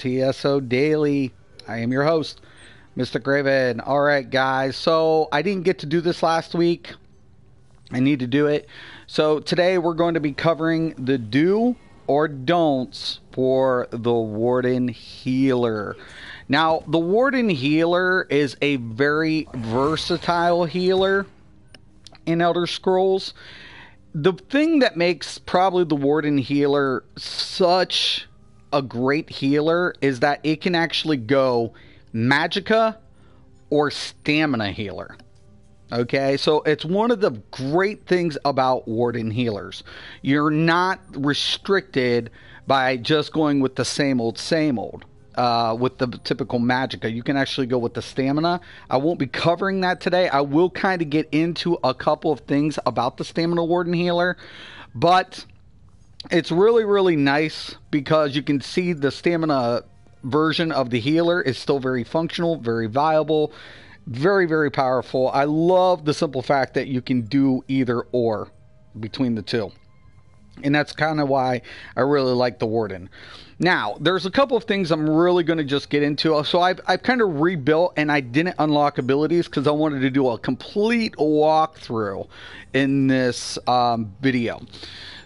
TSO Daily. I am your host, Mr. Graven. Alright, guys, so I didn't get to do this last week. I need to do it. So today we're going to be covering the do or don'ts for the Warden Healer. Now, the Warden Healer is a very versatile healer in Elder Scrolls. The thing that makes probably the Warden Healer such a great healer is that it can actually go Magicka or Stamina Healer. Okay, so it's one of the great things about Warden Healers. You're not restricted by just going with the same old, with the typical Magicka. You can actually go with the Stamina. I won't be covering that today. I will kind of get into a couple of things about the Stamina Warden Healer, but it's really, really nice because you can see the Stamina version of the healer is still very functional, very viable, very, very powerful. I love the simple fact that you can do either or between the two. And that's kind of why I really like the Warden. Now, there's a couple of things I'm really going to just get into. So I've kind of rebuilt, and I didn't unlock abilities because I wanted to do a complete walkthrough in this video.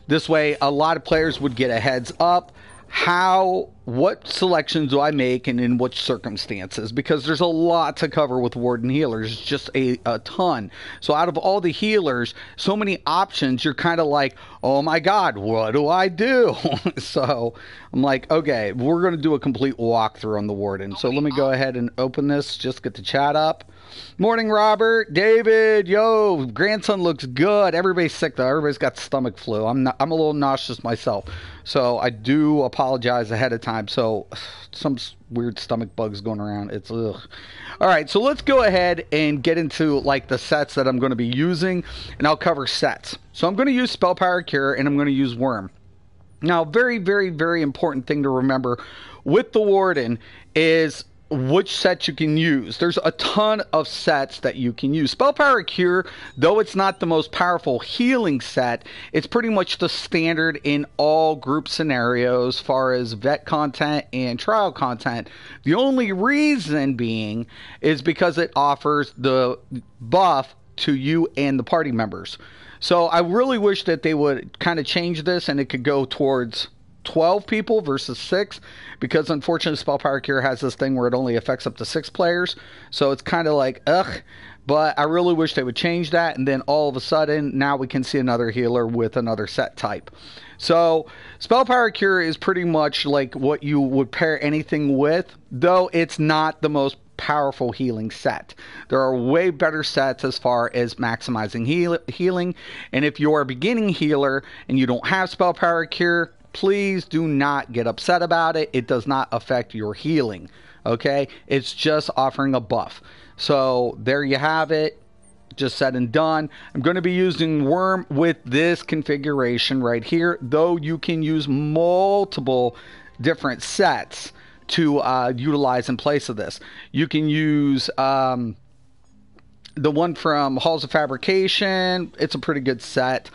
This way, a lot of players would get a heads up. What selections do I make and in which circumstances? Because there's a lot to cover with Warden Healers, just a ton. So out of all the healers, so many options, you're kind of like, oh my God, what do I do? So I'm like, okay, we're going to do a complete walkthrough on the Warden. So let me go ahead and open this, just get the chat up. Morning, Robert, David, yo, grandson looks good. Everybody's sick though. Everybody's got stomach flu. I'm a little nauseous myself, so I do apologize ahead of time. So some weird stomach bugs going around. It's ugh. All right, so let's go ahead and get into like the sets that I'm going to be using, and I'll cover sets. So I'm going to use Spell Power Cure, and I'm going to use Worm. Now, very, very, very important thing to remember with the Warden is which sets you can use. There's a ton of sets that you can use. Spell Power Cure, though it's not the most powerful healing set, it's pretty much the standard in all group scenarios as far as vet content and trial content. The only reason being is because it offers the buff to you and the party members. So I really wish that they would kind of change this and it could go towards 12 people versus 6, because unfortunately Spell Power Cure has this thing where it only affects up to 6 players, so it's kind of like ugh. But I really wish they would change that, and then all of a sudden now we can see another healer with another set type. So Spell Power Cure is pretty much like what you would pair anything with, though it's not the most powerful healing set. There are way better sets as far as maximizing healing, and if you're a beginning healer and you don't have Spell Power Cure, please do not get upset about it. It does not affect your healing, okay? It's just offering a buff. So there you have it. Just said and done. I'm going to be using Worm with this configuration right here, though you can use multiple different sets to utilize in place of this. You can use the one from Halls of Fabrication. It's a pretty good set.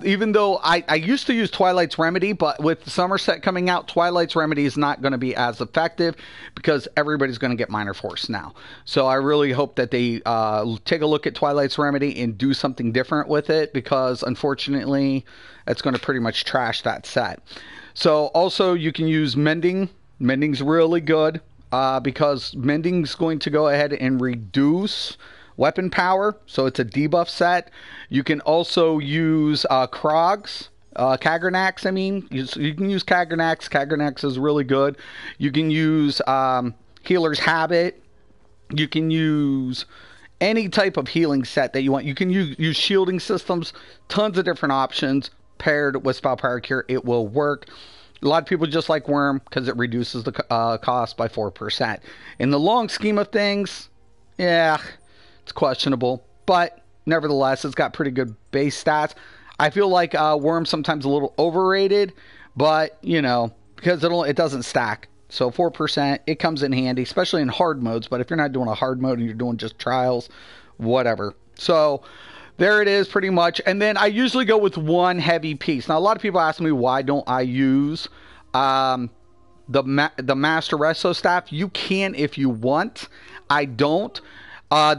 Even though I used to use Twilight's Remedy, but with Somerset coming out, Twilight's Remedy is not going to be as effective because everybody's going to get Minor Force now. So I really hope that they take a look at Twilight's Remedy and do something different with it, because unfortunately it's going to pretty much trash that set. So also you can use Mending. Mending's really good because Mending's going to go ahead and reduce weapon power, so it's a debuff set. You can also use Krogs, Kagranax, I mean. You can use Kagranax. Kagranax is really good. You can use Healer's Habit. You can use any type of healing set that you want. You can use shielding systems, tons of different options. Paired with Spell Power Cure, it will work. A lot of people just like Worm because it reduces the cost by 4%. In the long scheme of things, yeah, it's questionable, but nevertheless, it's got pretty good base stats. I feel like Worm's sometimes a little overrated, but, you know, because it doesn't stack. So 4%, it comes in handy, especially in hard modes. But if you're not doing a hard mode and you're doing just trials, whatever. So there it is pretty much. And then I usually go with one heavy piece. Now, a lot of people ask me, why don't I use the Master Resto staff, you can if you want. I don't.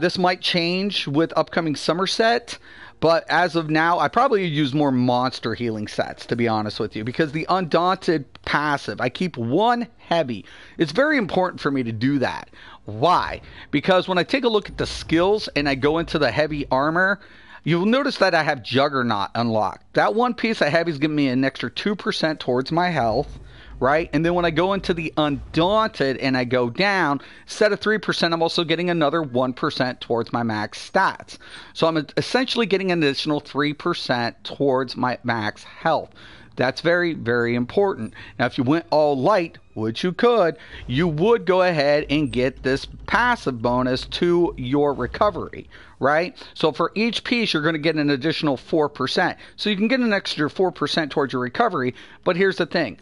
This might change with upcoming Somerset, but as of now, I probably use more monster healing sets, to be honest with you, because the Undaunted passive, I keep one heavy. It's very important for me to do that. Why? Because when I take a look at the skills and I go into the heavy armor, you'll notice that I have Juggernaut unlocked. That one piece of heavy is giving me an extra 2% towards my health, right? And then when I go into the Undaunted and I go down, instead of 3%, I'm also getting another 1% towards my max stats. So I'm essentially getting an additional 3% towards my max health. That's very, very important. Now, if you went all light, which you could, you would go ahead and get this passive bonus to your recovery, right? So for each piece, you're going to get an additional 4%. So you can get an extra 4% towards your recovery. But here's the thing.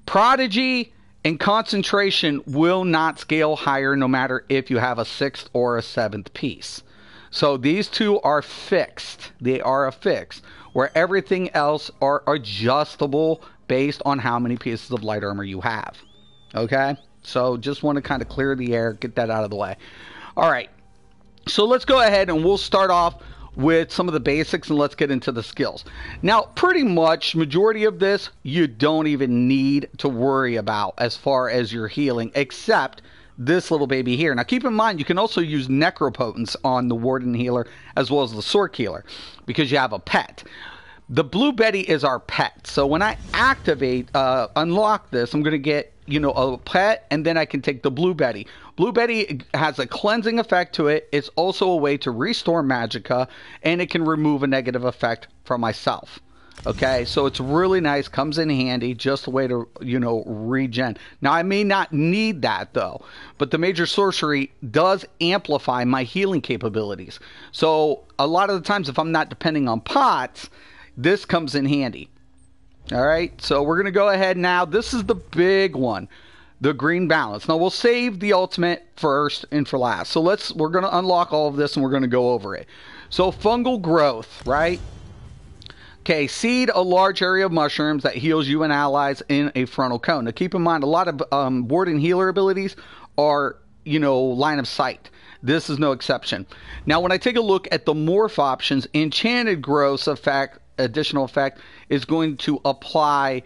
Prodigy and concentration will not scale higher no matter if you have a 6th or a 7th piece. So these two are fixed. They are a fix, where everything else are adjustable based on how many pieces of light armor you have. Okay? So just want to kind of clear the air, get that out of the way. All right. So let's go ahead and we'll start off with some of the basics and let's get into the skills. Now, pretty much majority of this you don't even need to worry about as far as your healing, except this little baby here. Now, keep in mind, you can also use Necropotence on the Warden healer as well as the Sork healer because you have a pet. The Blue Betty is our pet. So when I activate, unlock this, I'm going to get, a pet, and then I can take the Blue Betty. Blue Betty has a cleansing effect to it. It's also a way to restore magicka, and it can remove a negative effect from myself. Okay, so it's really nice, comes in handy, just a way to, regen. Now, I may not need that, though, but the Major Sorcery does amplify my healing capabilities. So a lot of the times, if I'm not depending on pots, this comes in handy. All right, so we're going to go ahead now. This is the big one, the Green Balance. Now, we'll save the ultimate first and for last. So we're going to unlock all of this, and we're going to go over it. So Fungal Growth, right? Okay, seed a large area of mushrooms that heals you and allies in a frontal cone. Now, keep in mind, a lot of Warden healer abilities are, line of sight. This is no exception. Now, when I take a look at the morph options, Enchanted Growth effect, additional effect, is going to apply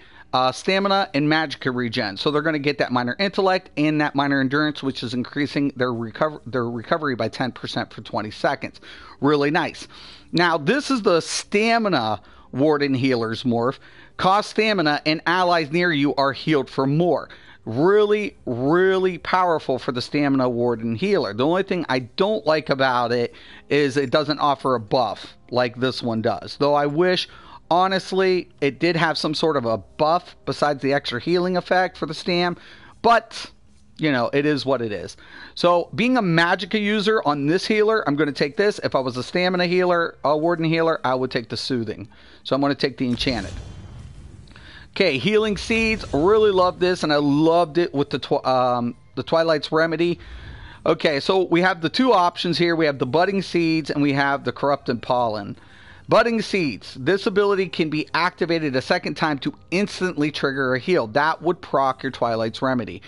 stamina and magicka regen. So they're going to get that minor intellect and that minor endurance, which is increasing their recovery by 10% for 20 seconds. Really nice. Now, this is the stamina Warden healers morph. Cost stamina and allies near you are healed for more. Really, really powerful for the stamina Warden healer. The only thing I don't like about it is it doesn't offer a buff like this one does. Though I wish, honestly, it did have some sort of a buff besides the extra healing effect for the stam. But, it is what it is. So, being a magicka user on this healer, I'm going to take this. If I was a stamina healer, a Warden healer, I would take the Soothing. So, I'm going to take the Enchanted. Okay, Healing Seeds. Really love this, and I loved it with the Twilight's Remedy. Okay, so we have the two options here. We have the Budding Seeds, and we have the Corrupted Pollen. Budding Seeds. This ability can be activated a second time to instantly trigger a heal. That would proc your Twilight's Remedy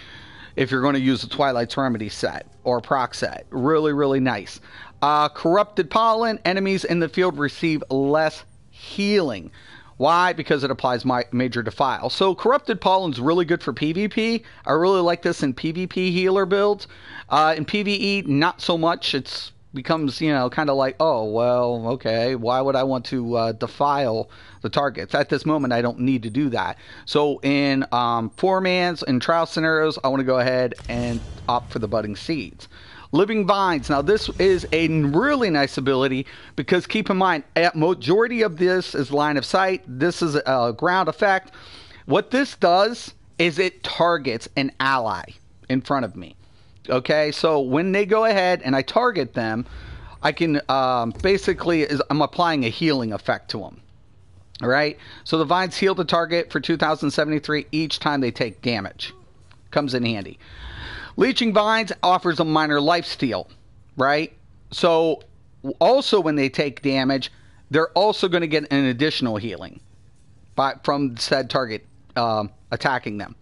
if you're going to use the Twilight's Remedy set or proc set. Really, really nice. Corrupted Pollen. Enemies in the field receive less healing. Why? Because it applies Major Defile. So Corrupted Pollen's really good for PvP. I really like this in PvP healer builds. In PvE, not so much. It's becomes, kind of like, oh, well, okay, why would I want to defile the targets? At this moment, I don't need to do that. So in 4-mans and trial scenarios, I want to go ahead and opt for the Budding Seeds. Living Vines. Now, this is a really nice ability because keep in mind, a majority of this is line of sight. This is a ground effect. What this does is it targets an ally in front of me. Okay, so when they go ahead and I target them, I can I'm applying a healing effect to them. All right, so the vines heal the target for 2,073 each time they take damage. Comes in handy. Leeching Vines offers a minor lifesteal, right? So also when they take damage, they're also going to get an additional healing from said target attacking them.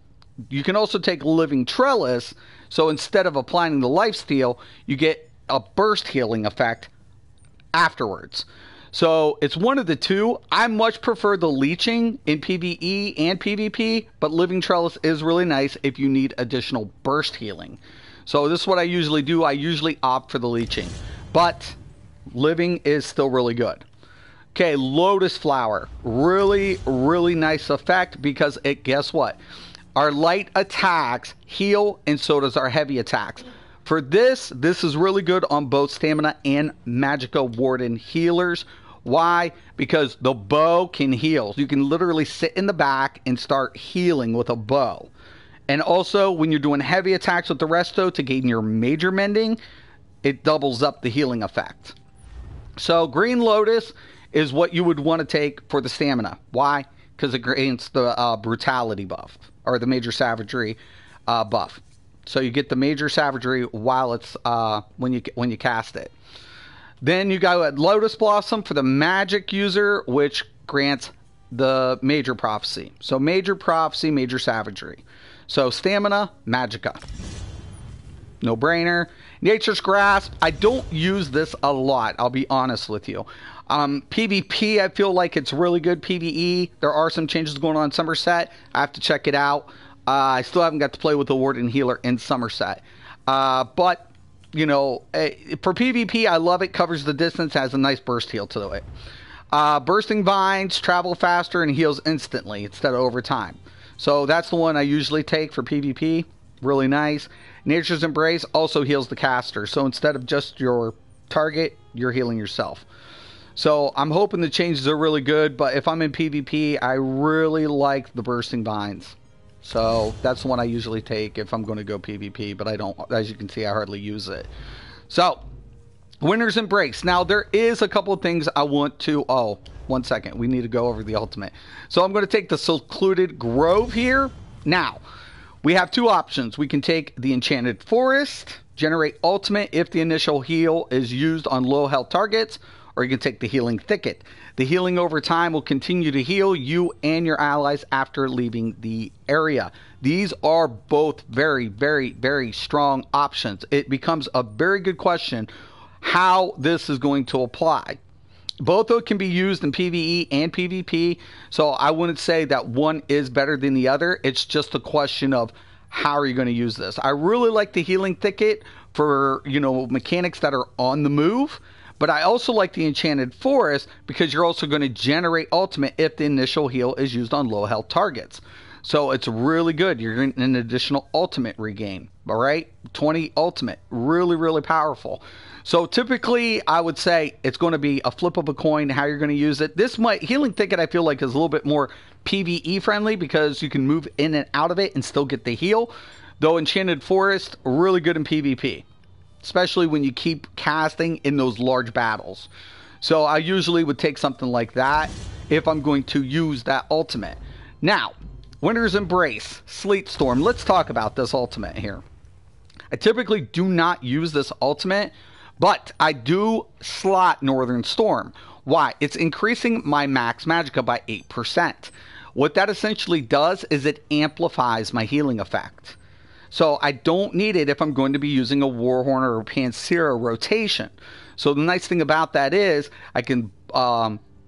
You can also take Living Trellis, so instead of applying the lifesteal, you get a burst healing effect afterwards. So it's one of the two. I much prefer the leeching in PvE and PvP, but Living Trellis is really nice if you need additional burst healing. So this is what I usually do. I usually opt for the leeching, but living is still really good. Okay, Lotus Flower. Really, really nice effect because it, guess what? Our light attacks heal, and so does our heavy attacks. For this is really good on both Stamina and Magicka Warden healers. Why? Because the bow can heal. You can literally sit in the back and start healing with a bow. And also, when you're doing heavy attacks with the resto to gain your major mending, it doubles up the healing effect. So, Green Lotus is what you would want to take for the Stamina. Why? Because it grants the brutality buff, or the major savagery buff. So you get the major savagery while it's when you cast it. Then you got Lotus Blossom for the magic user, which grants the major prophecy. So major prophecy, major savagery. So Stamina, Magicka. No brainer. Nature's Grasp. I don't use this a lot, I'll be honest with you. PvP, I feel like it's really good. PvE, there are some changes going on in Somerset. I have to check it out. I still haven't got to play with the Warden healer in Somerset. But, you know, for PvP, I love it. Covers the distance, has a nice burst heal to it. Bursting Vines, travel faster, and heals instantly instead of over time. So that's the one I usually take for PvP. Really nice. Nature's Embrace also heals the caster. So instead of just your target, you're healing yourself. So I'm hoping the changes are really good. But if I'm in PvP, I really like the Bursting Vines. So that's the one I usually take if I'm going to go PvP, but I don't, as you can see, I hardly use it. So, Winter's Embrace. Now, there is a couple of things I want to, oh, 1 second. We need to go over the ultimate. So, I'm going to take the Secluded Grove here. Now, we have two options. We can take the Enchanted Forest, generate ultimate if the initial heal is used on low health targets, or you can take the Healing Thicket. The healing over time will continue to heal you and your allies after leaving the area. These are both very, very, very strong options. It becomes a very good question how this is going to apply. Both of them can be used in PvE and PvP, so I wouldn't say that one is better than the other. It's just a question of how are you going to use this. I really like the Healing Thicket for, you know, mechanics that are on the move. But I also like the Enchanted Forest because you're also going to generate ultimate if the initial heal is used on low health targets. So it's really good. You're getting an additional ultimate regain. All right? 20 ultimate. Really, really powerful. So typically, I would say it's going to be a flip of a coin how you're going to use it. This Healing Thicket, I feel like, is a little bit more PvE friendly because you can move in and out of it and still get the heal. Though Enchanted Forest, really good in PvP. Especially when you keep casting in those large battles. So I usually would take something like that if I'm going to use that ultimate. Now, Winter's Embrace, Sleet Storm. Let's talk about this ultimate here. I typically do not use this ultimate, but I do slot Northern Storm. Why? It's increasing my max Magicka by 8%. What that essentially does is it amplifies my healing effect. So I don't need it if I'm going to be using a Warhorn or a Pansera rotation. So the nice thing about that is I can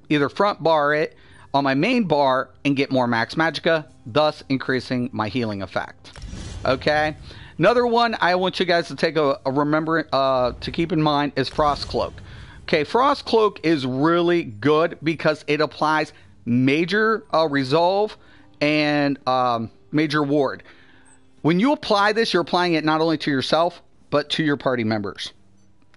either front bar it on my main bar and get more max Magicka, thus increasing my healing effect. Okay. Another one I want you guys to take to keep in mind is Frost Cloak. Okay, Frost Cloak is really good because it applies major resolve and major ward. When you apply this, you're applying it not only to yourself, but to your party members,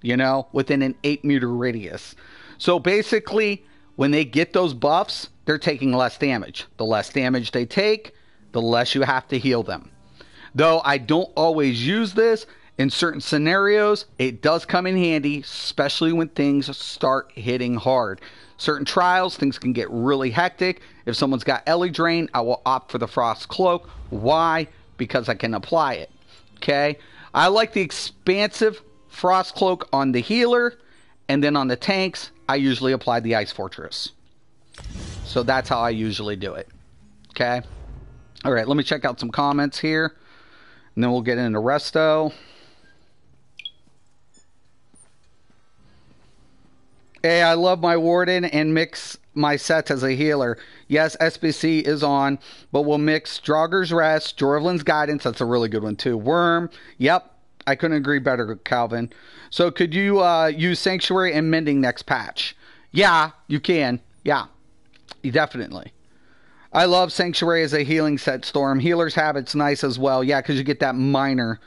you know, within an 8-meter radius. So basically, when they get those buffs, they're taking less damage. The less damage they take, the less you have to heal them. Though I don't always use this, in certain scenarios, it does come in handy, especially when things start hitting hard. Certain trials, things can get really hectic. If someone's got Ellie Drain, I will opt for the Frost Cloak. Why? Because I can apply it. Okay, I like the expansive Frost Cloak on the healer, and then on the tanks I usually apply the Ice Fortress. So that's how I usually do it. Okay, All right, let me check out some comments here, and then we'll get into resto. Hey, I love my Warden and mix my sets as a healer. Yes, SBC is on, but we'll mix Draugr's Rest, Jorvlin's Guidance. That's a really good one too. Worm. Yep, I couldn't agree better, Calvin. So could you use Sanctuary and Mending next patch? Yeah, you can. Yeah, definitely. I love Sanctuary as a healing set, Storm. Healer's Habit's nice as well. Yeah, because you get that minor,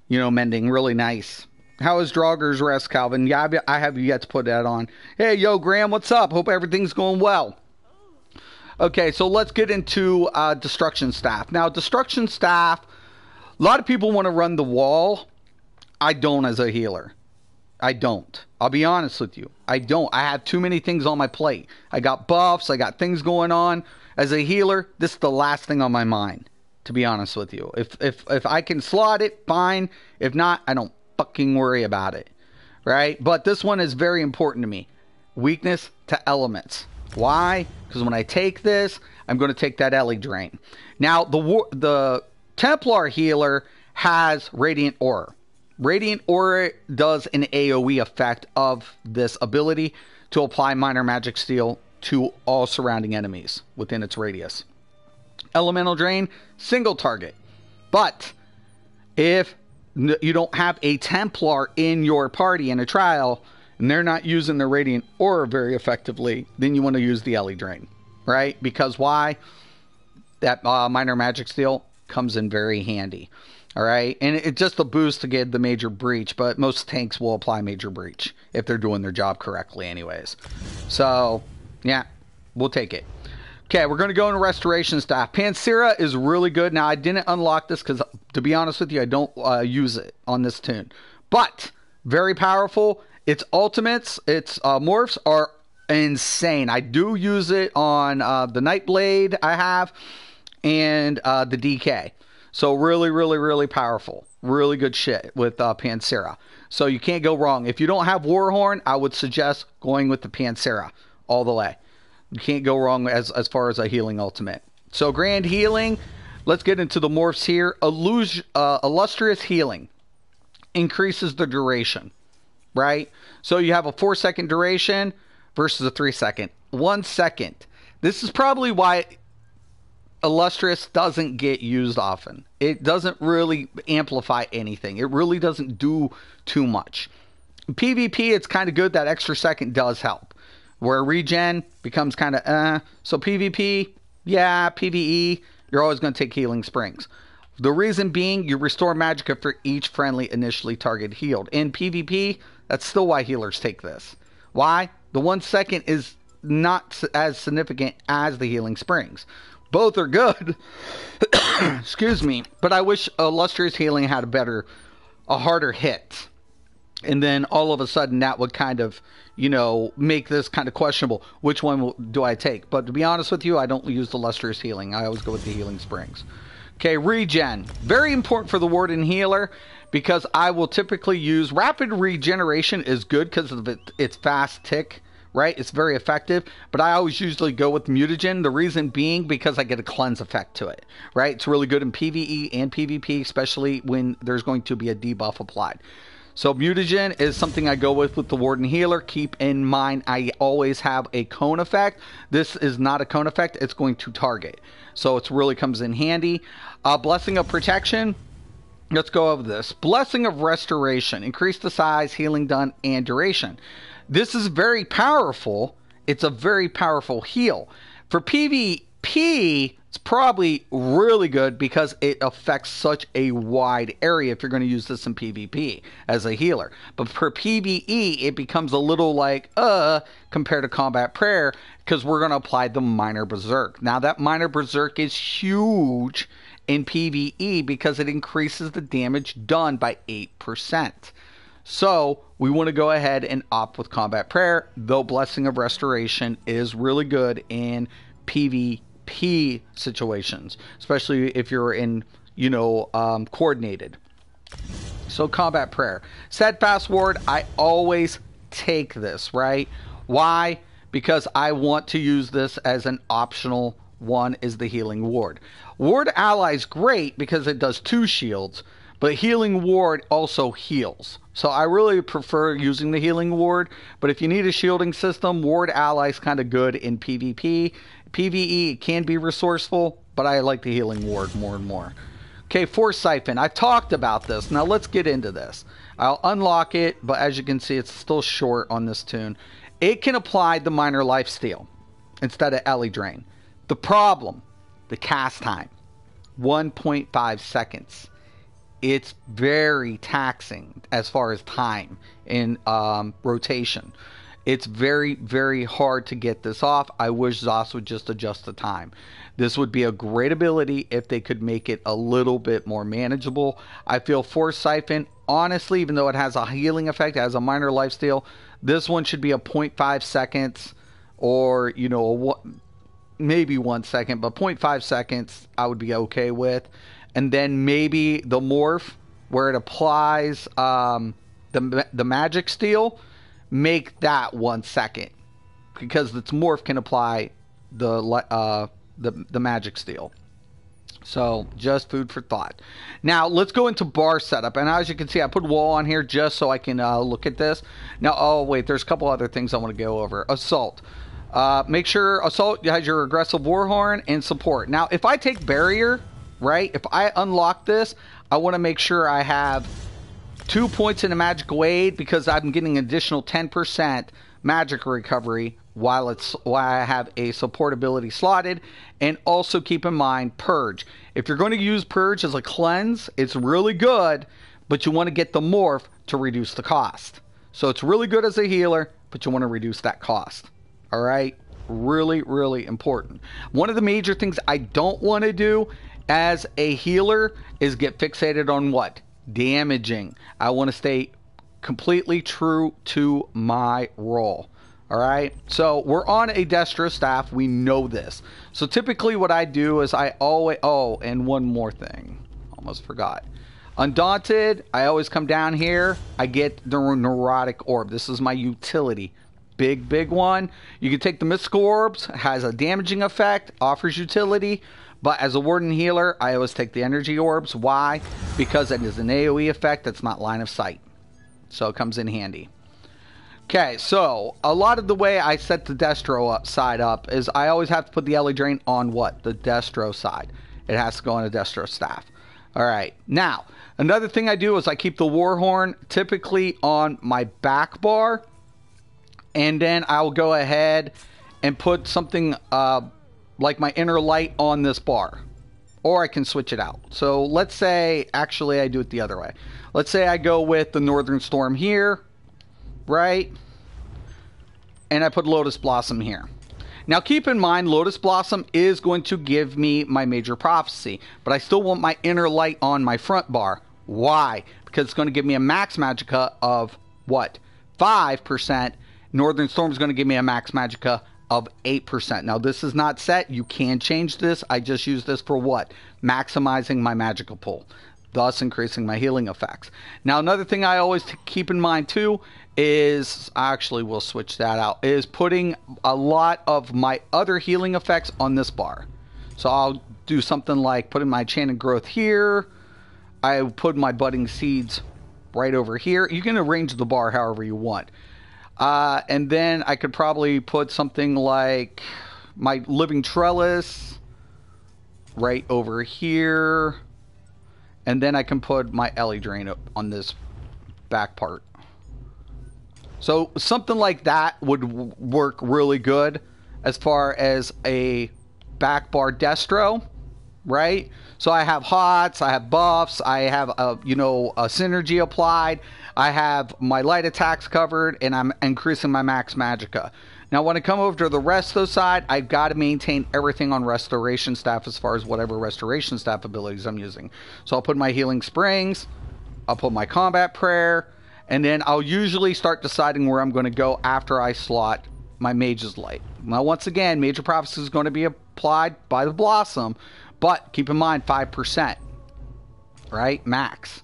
mending. Really nice. How is Draugr's Rest, Calvin? Yeah, I have yet to put that on. Hey, yo, Graham, what's up? Hope everything's going well. Okay, so let's get into Destruction Staff. Now, Destruction Staff, a lot of people want to run the wall. I don't as a healer. I don't. I'll be honest with you. I don't. I have too many things on my plate. I got buffs. I got things going on. As a healer, this is the last thing on my mind, to be honest with you. If I can slot it, fine. If not, I don't fucking worry about it, right? But this one is very important to me. Weakness to elements. Why? Because when I take this, I'm going to take that Ellie Drain. Now, the Templar healer has Radiant Aura. Radiant Aura does an AoE effect of this ability to apply minor magic steel to all surrounding enemies within its radius. Elemental Drain, single target. But if you don't have a Templar in your party in a trial, and they're not using the Radiant Aura very effectively, then you want to use the Ellie Drain, right? Because why? That minor magic steel comes in very handy, all right? And it's just a boost to get the major breach, but most tanks will apply major breach if they're doing their job correctly anyways. So, yeah, we'll take it. Okay, we're going to go into Restoration Staff. Pansera is really good. Now, I didn't unlock this because, to be honest with you, I don't use it on this tune. But, very powerful. Its ultimates, its morphs are insane. I do use it on the Nightblade I have and the DK. So, really, really, really powerful. Really good shit with Pansera. So, you can't go wrong. If you don't have Warhorn, I would suggest going with the Pansera all the way. You can't go wrong as far as a healing ultimate. So Grand Healing, let's get into the morphs here. Illustrious Healing increases the duration, right? So you have a 4-second duration versus a 3-second. 1 second. This is probably why Illustrious doesn't get used often. It doesn't really amplify anything. It really doesn't do too much. In PvP, it's kind of good. That extra second does help. Where regen becomes kind of So PvP, yeah, PvE, you're always going to take Healing Springs. The reason being, you restore magic after each friendly initially target healed. In PvP, that's still why healers take this. Why? The 1 second is not as significant as the Healing Springs. Both are good. Excuse me. But I wish Illustrious Healing had a harder hit. And then all of a sudden that would kind of, make this kind of questionable. Which one do I take? But to be honest with you, I don't use the Illustrious Healing. I always go with the Healing Springs. Okay, regen. Very important for the Warden healer because I will typically use Rapid Regeneration is good because of its fast tick, right? It's very effective, but I always usually go with Mutagen. The reason being because I get a cleanse effect to it, right? It's really good in PvE and PvP, especially when there's going to be a debuff applied. So Mutagen is something I go with the Warden healer. Keep in mind, I always have a cone effect. This is not a cone effect. It's going to target. So it really comes in handy. Blessing of Protection. Let's go over this. Blessing of Restoration. Increase the size, healing done, and duration. This is very powerful. It's a very powerful heal. For PvP, it's probably really good because it affects such a wide area if you're going to use this in PvP as a healer. But for PvE, it becomes a little like, compared to Combat Prayer because we're going to apply the Minor Berserk. Now, that Minor Berserk is huge in PvE because it increases the damage done by 8%. So, we want to go ahead and opt with Combat Prayer, though Blessing of Restoration is really good in PvP situations, especially if you're in, coordinated. So Combat Prayer. Steadfast Ward, I always take this, right? Why? Because I want to use this as an optional one is the Healing Ward. Ward Ally is great because it does 2 shields, but Healing Ward also heals. So I really prefer using the Healing Ward, but if you need a shielding system, Ward Ally is kind of good in PvP. PvE, it can be resourceful, but I like the Healing Ward more and more. Okay, Force Siphon. I've talked about this. Now let's get into this. I'll unlock it, but as you can see, it's still short on this tune. It can apply the Minor Lifesteal instead of Ellie Drain. The problem, the cast time, 1.5 seconds. It's very taxing as far as time in rotation. It's very, very hard to get this off. I wish ZOS would just adjust the time. This would be a great ability if they could make it a little bit more manageable. I feel Force Siphon, honestly, even though it has a healing effect, it has a minor lifesteal, this one should be a 0.5 seconds or, you know, maybe 1 second, but 0.5 seconds I would be okay with. And then maybe the morph where it applies the magic steel, make that 1 second, because its morph can apply the magic steel. So just food for thought. Now let's go into bar setup, and as you can see, I put wall on here just so I can look at this. Now, oh wait, there's a couple other things I want to go over. Assault. Make sure Assault has your aggressive Warhorn and support. Now, if I take barrier, right? If I unlock this, I want to make sure I have 2 points in a magical aid, because I'm getting additional 10% magic recovery while I have a support ability slotted. And also keep in mind Purge. If you're going to use Purge as a cleanse, it's really good, but you want to get the morph to reduce the cost. So it's really good as a healer, but you want to reduce that cost. All right? Really, really important. One of the major things I don't want to do as a healer is get fixated on what? Damaging. I want to stay completely true to my role. All right, so we're on a Destro staff. We know this. So typically what I do is I always, oh, and one more thing, almost forgot. Undaunted, I always come down here. I get the Neurotic Orb. This is my utility. Big one. You can take the Mystical Orbs, has a damaging effect, offers utility. But as a Warden healer, I always take the Energy Orbs. Why? Because it is an AoE effect that's not line of sight. So it comes in handy. Okay, so a lot of the way I set the Destro side up is I always have to put the Ellie Drain on what? The Destro side. It has to go on a Destro staff. Alright, now, another thing I do is I keep the Warhorn typically on my back bar. And then I'll go ahead and put something like my inner light on this bar, or I can switch it out. So let's say, actually I do it the other way. Let's say I go with the Northern Storm here, right? And I put Lotus Blossom here. Now keep in mind, Lotus Blossom is going to give me my Major Prophecy, but I still want my inner light on my front bar. Why? Because it's going to give me a max magicka of what? 5%. Northern Storm is going to give me a max magicka of 8%. Now this is not set. You can change this. I just use this for what? Maximizing my magical pull, thus increasing my healing effects. Now another thing I always keep in mind too is, actually we'll switch that out, is putting a lot of my other healing effects on this bar. So I'll do something like putting my Enchanted Growth here. I put my Budding Seeds right over here. You can arrange the bar however you want. And then I could probably put something like my Living Trellis right over here. And then I can put my Ellie Drain up on this back part. So something like that would work really good as far as a back bar Destro, right? So I have hots, I have buffs, I have a synergy applied. I have my light attacks covered, and I'm increasing my max magicka. Now, when I come over to the resto side, I've got to maintain everything on restoration staff as far as whatever restoration staff abilities I'm using. So I'll put my Healing Springs, I'll put my Combat Prayer, and then I'll usually start deciding where I'm going to go after I slot my Mage's Light. Now, once again, Major Prophecy is going to be applied by the Blossom, but keep in mind 5%, right? Max.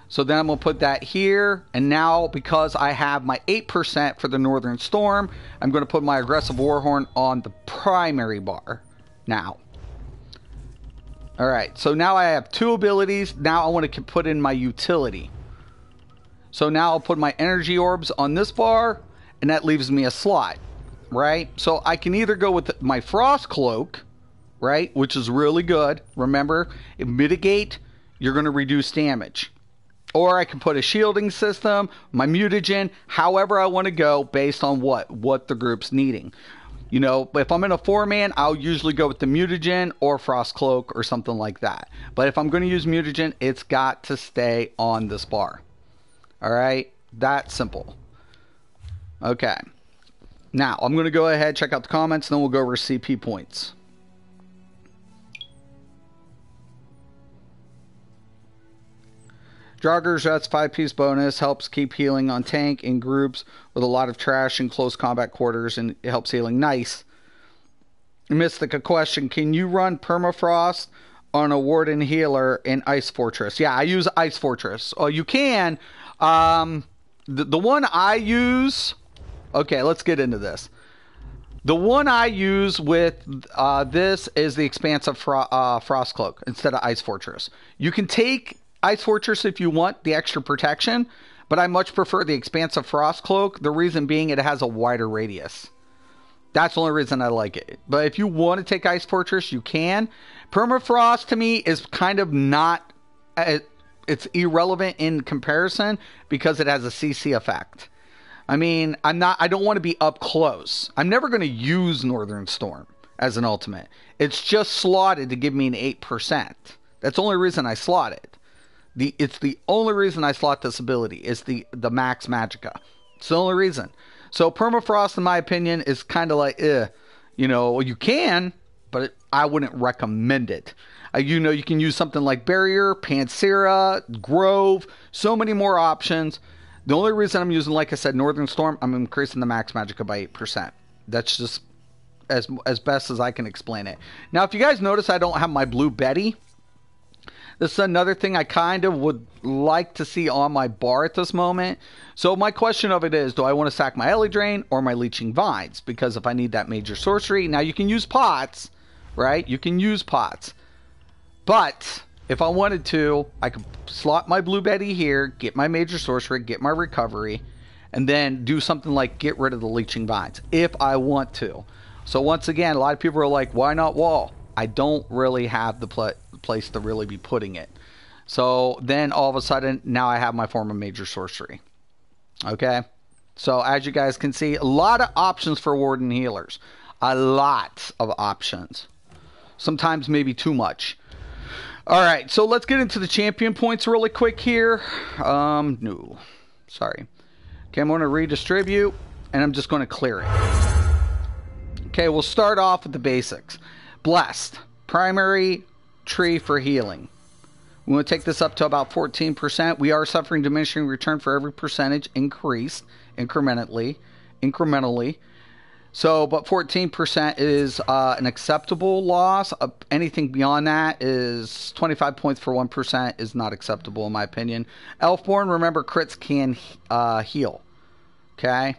So then I'm going to put that here, and now because I have my 8% for the Northern Storm, I'm going to put my Aggressive Warhorn on the primary bar, now. Alright, so now I have 2 abilities. Now I want to put in my utility. So now I'll put my energy orbs on this bar, and that leaves me a slot, right? So I can either go with my Frost Cloak, right, which is really good. Remember, if mitigate, you're going to reduce damage. Or I can put a shielding system, my mutagen, however I want to go based on what the group's needing. You know, if I'm in a 4-man, I'll usually go with the mutagen or Frost Cloak or something like that. But if I'm going to use mutagen, it's got to stay on this bar. Alright, that simple. Okay. Now, I'm going to go ahead, check out the comments, and then we'll go over CP points. Joggers, that's 5-piece bonus, helps keep healing on tank in groups with a lot of trash in close combat quarters, and it helps healing. Nice. Mystic, a question. Can you run Permafrost on a Warden healer in Ice Fortress? Yeah, I use Ice Fortress. Oh, you can. The one I use... Okay, let's get into this. The one I use with this is the Expansive Frost Cloak instead of Ice Fortress. You can take Ice Fortress if you want the extra protection, but I much prefer the Expansive Frost Cloak. The reason being it has a wider radius. That's the only reason I like it. But if you want to take Ice Fortress, you can. Permafrost to me is kind of not... it's irrelevant in comparison because it has a CC effect. I mean, I don't want to be up close. I'm never going to use Northern Storm as an ultimate. It's just slotted to give me an 8%. That's the only reason I slot it. It's the only reason I slot this ability is the Max Magicka. It's the only reason. So Permafrost, in my opinion, is kind of like, you know, you can, but I wouldn't recommend it. You know, you can use something like Barrier, Pansera, Grove, so many more options. The only reason I'm using, like I said, Northern Storm, I'm increasing the Max Magicka by 8%. That's just as best as I can explain it. Now, if you guys notice, I don't have my Blue Betty. This is another thing I kind of would like to see on my bar at this moment. So my question of it is, do I want to sack my Ellie Drain or my Leeching Vines? Because if I need that major sorcery, now you can use pots, right? You can use pots. But if I wanted to, I could slot my Blue Betty here, get my major sorcery, get my recovery, and then do something like get rid of the Leeching Vines if I want to. So once again, a lot of people are like, why not wall? I don't really have the place to really be putting it. So then all of a sudden, now I have my form of major sorcery. Okay? So as you guys can see, a lot of options for Warden healers. A lot of options. Sometimes maybe too much. Alright, so let's get into the champion points really quick here. No. Sorry. Okay, I'm going to redistribute, and I'm just going to clear it. Okay, we'll start off with the basics. Blessed. Primary tree for healing. We want to take this up to about 14%. We are suffering diminishing return for every percentage increased incrementally. So, but 14% is an acceptable loss. Anything beyond that is 25 points for 1% is not acceptable in my opinion. Elfborn, remember crits can heal. Okay?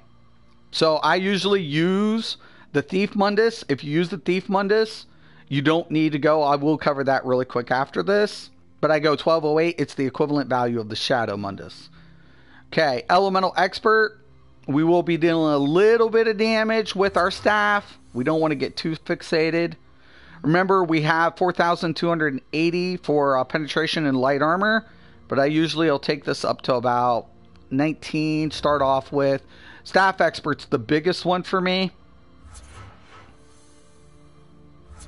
So, I usually use the Thief Mundus. If you use the Thief Mundus, you don't need to go. I will cover that really quick after this. But I go 1208. It's the equivalent value of the Shadow Mundus. Okay, Elemental Expert. We will be dealing a little bit of damage with our staff. We don't want to get too fixated. Remember, we have 4,280 for penetration and light armor. But I usually will take this up to about 19. Start off with. Staff Expert's the biggest one for me.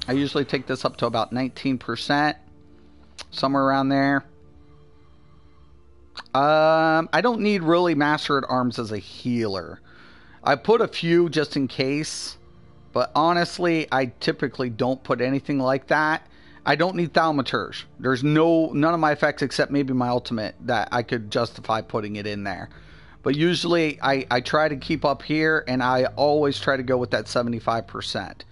I usually take this up to about 19%. Somewhere around there. I don't need really Master at Arms as a healer. I put a few just in case. But honestly, I typically don't put anything like that. I don't need Thaumaturge. There's none of my effects except maybe my ultimate that I could justify putting it in there. But usually I try to keep up here, and I always try to go with that 75%.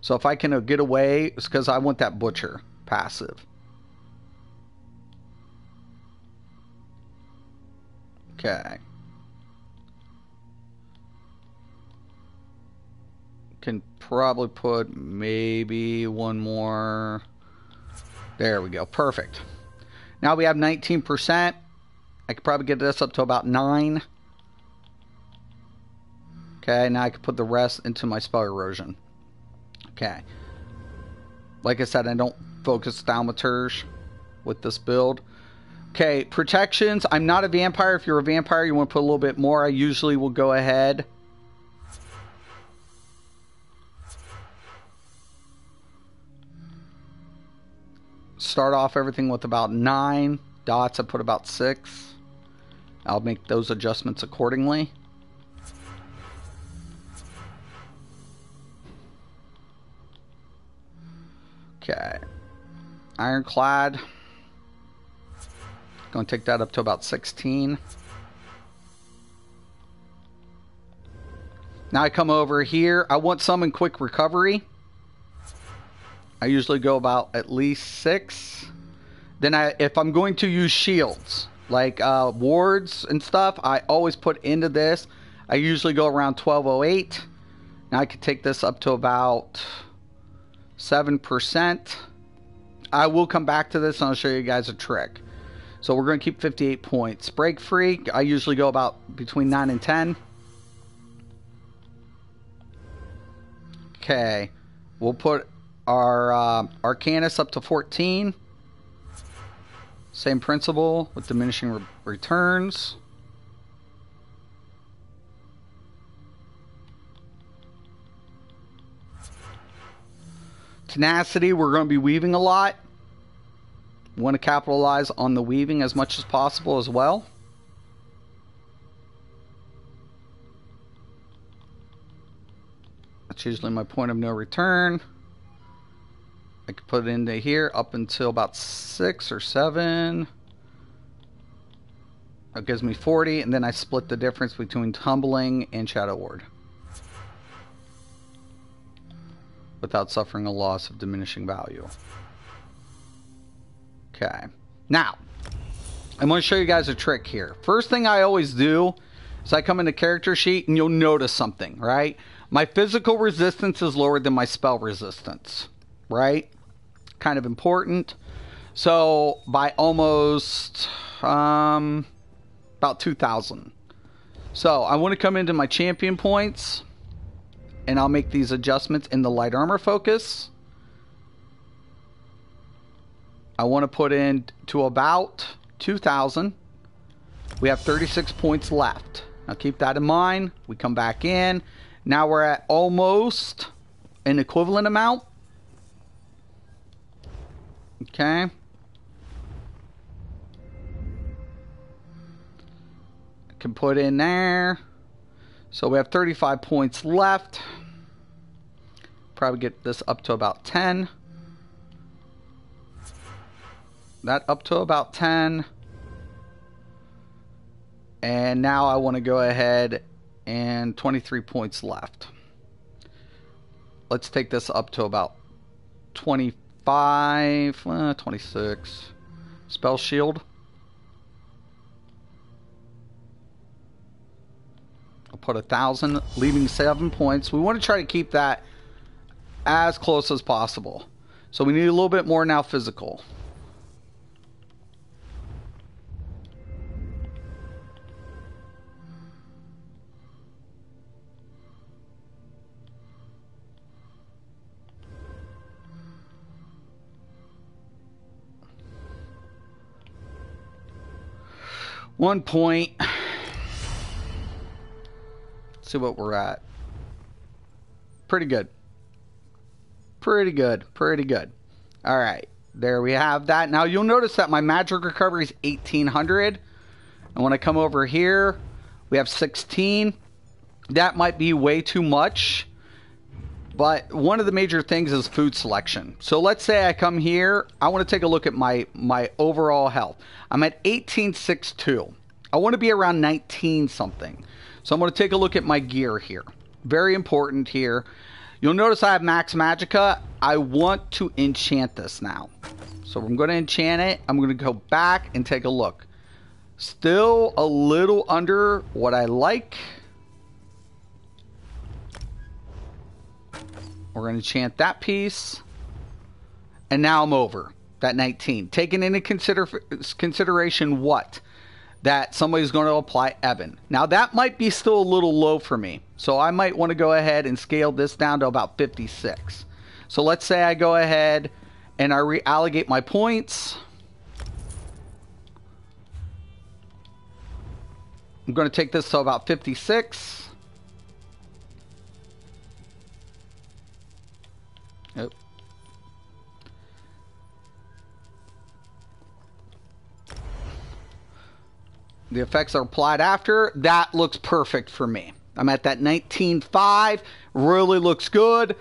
So if I can get away, it's because I want that Butcher passive. Okay. Can probably put maybe one more. There we go. Perfect. Now we have 19%. I could probably get this up to about 9. Okay, now I can put the rest into my spell erosion. Okay. Like I said, I don't focus thaumaturge with this build. Okay, protections. I'm not a vampire. If you're a vampire, you want to put a little bit more. I usually will go ahead. Start off everything with about 9 dots. I put about 6. I'll make those adjustments accordingly. Okay. Ironclad. Going to take that up to about 16. Now I come over here. I want some in quick recovery. I usually go about at least 6. Then if I'm going to use shields, like wards and stuff, I always put into this. I usually go around 1208. Now I could take this up to about 7%. I will come back to this and I'll show you guys a trick. So we're going to keep 58 points. Break free, I usually go about between 9 and 10. Okay, we'll put our Arcanus up to 14. Same principle with diminishing returns. Tenacity, we're going to be weaving a lot. Want to capitalize on the weaving as much as possible as well. That's usually my point of no return. I can put it into here up until about 6 or 7. That gives me 40, and then I split the difference between Tumbling and Shadow Ward without suffering a loss of diminishing value. Okay, now I'm going to show you guys a trick here. First thing I always do is I come into character sheet and you'll notice something, right? My physical resistance is lower than my spell resistance, right? Kind of important. So by almost about 2,000. So I want to come into my champion points and I'll make these adjustments in the light armor focus. I want to put in to about 2,000. We have 36 points left. Now keep that in mind. We come back in. Now we're at almost an equivalent amount. Okay. I can put in there. So we have 35 points left. Probably get this up to about 10. That up to about 10. And now I want to go ahead and 23 points left. Let's take this up to about 25, 26. Spell shield. I'll put 1,000, leaving 7 points. We want to try to keep that as close as possible. So we need a little bit more now physical. One point. Let's see what we're at. Pretty good. Pretty good. Pretty good. All right. There we have that. Now you'll notice that my magic recovery is 1,800. And when I come over here, we have 16. That might be way too much. But one of the major things is food selection. So let's say I come here. I want to take a look at my overall health. I'm at 1862. I want to be around 19 something. So I'm going to take a look at my gear here. Very important here. You'll notice I have max magicka. I want to enchant this now. So I'm going to enchant it. I'm going to go back and take a look. Still a little under what I like. We're going to enchant that piece. And now I'm over that 19. Taking into consideration what? That somebody's going to apply Ebon. Now that might be still a little low for me. So I might want to go ahead and scale this down to about 56. So let's say I go ahead and I reallocate my points. I'm going to take this to about 56. Yep. The effects are applied after. That looks perfect for me. I'm at that 19.5. Really looks good.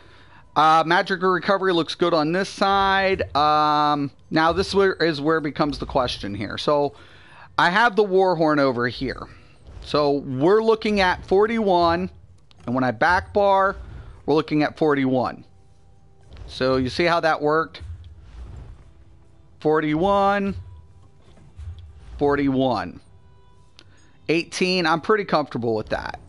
Magic recovery looks good on this side. Now this is where it becomes the question here. So I have the Warhorn over here. So we're looking at 41. And when I back bar, we're looking at 41. So you see how that worked? 41. 41. 18. I'm pretty comfortable with that.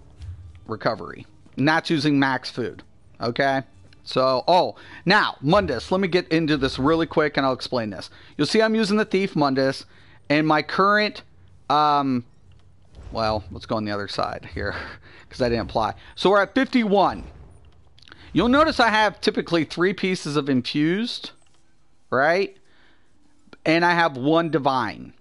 Recovery. And that's using max food. Okay? So, oh, now, Mundus. Let me get into this really quick and I'll explain this. You'll see I'm using the Thief Mundus. And my current, well, let's go on the other side here because I didn't apply. So we're at 51. You'll notice I have typically 3 pieces of infused, right? And I have 1 divine.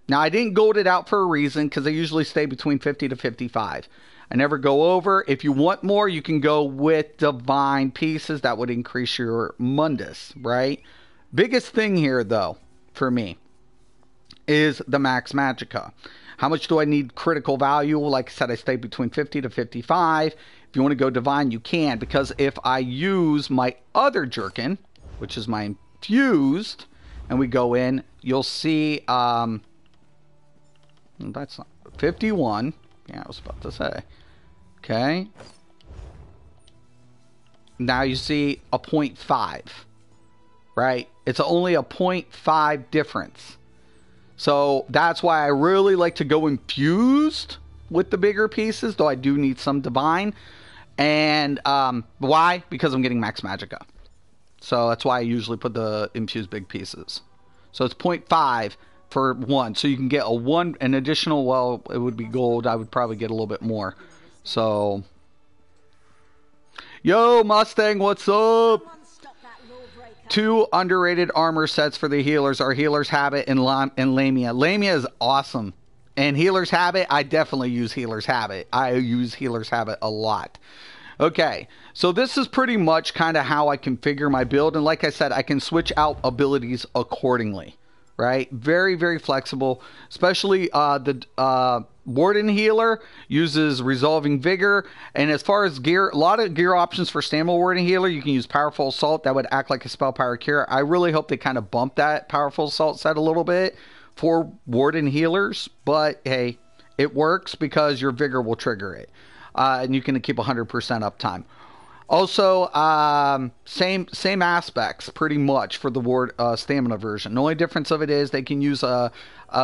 Now, I didn't gold it out for a reason because I usually stay between 50 to 55. I never go over. If you want more, you can go with divine pieces. That would increase your Mundus, right? Biggest thing here, though, for me, is the Max Magicka. How much do I need critical value? Like I said, I stay between 50 to 55. If you want to go divine, you can. Because if I use my other Jerkin, which is my infused, and we go in, you'll see, that's not 51. Yeah, I was about to say. Okay. Now you see a 0.5. Right? It's only a 0.5 difference. So that's why I really like to go infused with the bigger pieces, though I do need some divine. And why? Because I'm getting Max Magicka. So that's why I usually put the infused big pieces. So it's 0.5 for 1. So you can get an additional, well, it would be gold. I would probably get a little bit more. So, yo, Mustang, what's up? 2 underrated armor sets for the healers are Healer's Habit and Lamia. Lamia is awesome. And Healer's Habit, I definitely use Healer's Habit. I use Healer's Habit a lot. Okay, so this is pretty much kind of how I configure my build. And like I said, I can switch out abilities accordingly. Right? Very, very flexible. Especially the Warden healer uses Resolving Vigor. And as far as gear, a lot of gear options for Stamina Warden healer. You can use Powerful Assault. That would act like a Spell Power Cure. I really hope they kind of bump that Powerful Assault set a little bit for Warden healers. But hey, it works because your Vigor will trigger it. And you can keep 100% uptime. Also, same aspects pretty much for the stamina version. The only difference of it is they can use a